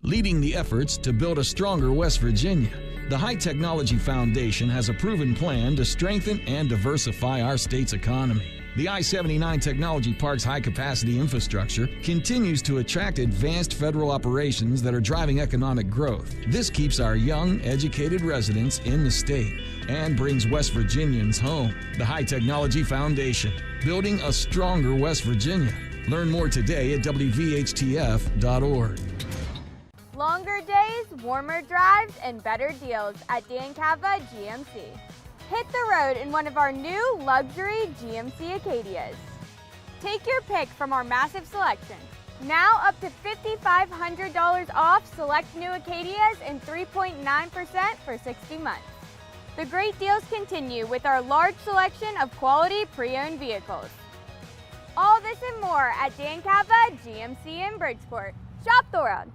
Leading the efforts to build a stronger West Virginia. The High Technology Foundation has a proven plan to strengthen and diversify our state's economy. The I-79 Technology Park's high-capacity infrastructure continues to attract advanced federal operations that are driving economic growth. This keeps our young, educated residents in the state and brings West Virginians home. The High Technology Foundation, building a stronger West Virginia. Learn more today at WVHTF.org. Longer days, warmer drives, and better deals at Dan Cava GMC. Hit the road in one of our new luxury GMC Acadias. Take your pick from our massive selection. Now up to $5,500 off select new Acadias and 3.9% for 60 months. The great deals continue with our large selection of quality pre-owned vehicles. All this and more at Dan Cava GMC in Bridgeport. Shop the world.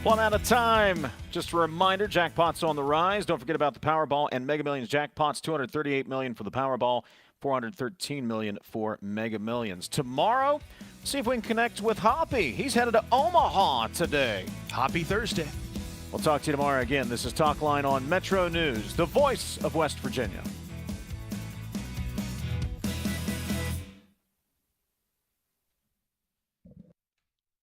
One at a time. Just a reminder, jackpots on the rise. Don't forget about the Powerball and Mega Millions jackpots. $238 million for the Powerball, $413 million for Mega Millions. Tomorrow, see if we can connect with Hoppy. He's headed to Omaha today. Hoppy Thursday. We'll talk to you tomorrow again. This is Talkline on Metro News, the voice of West Virginia.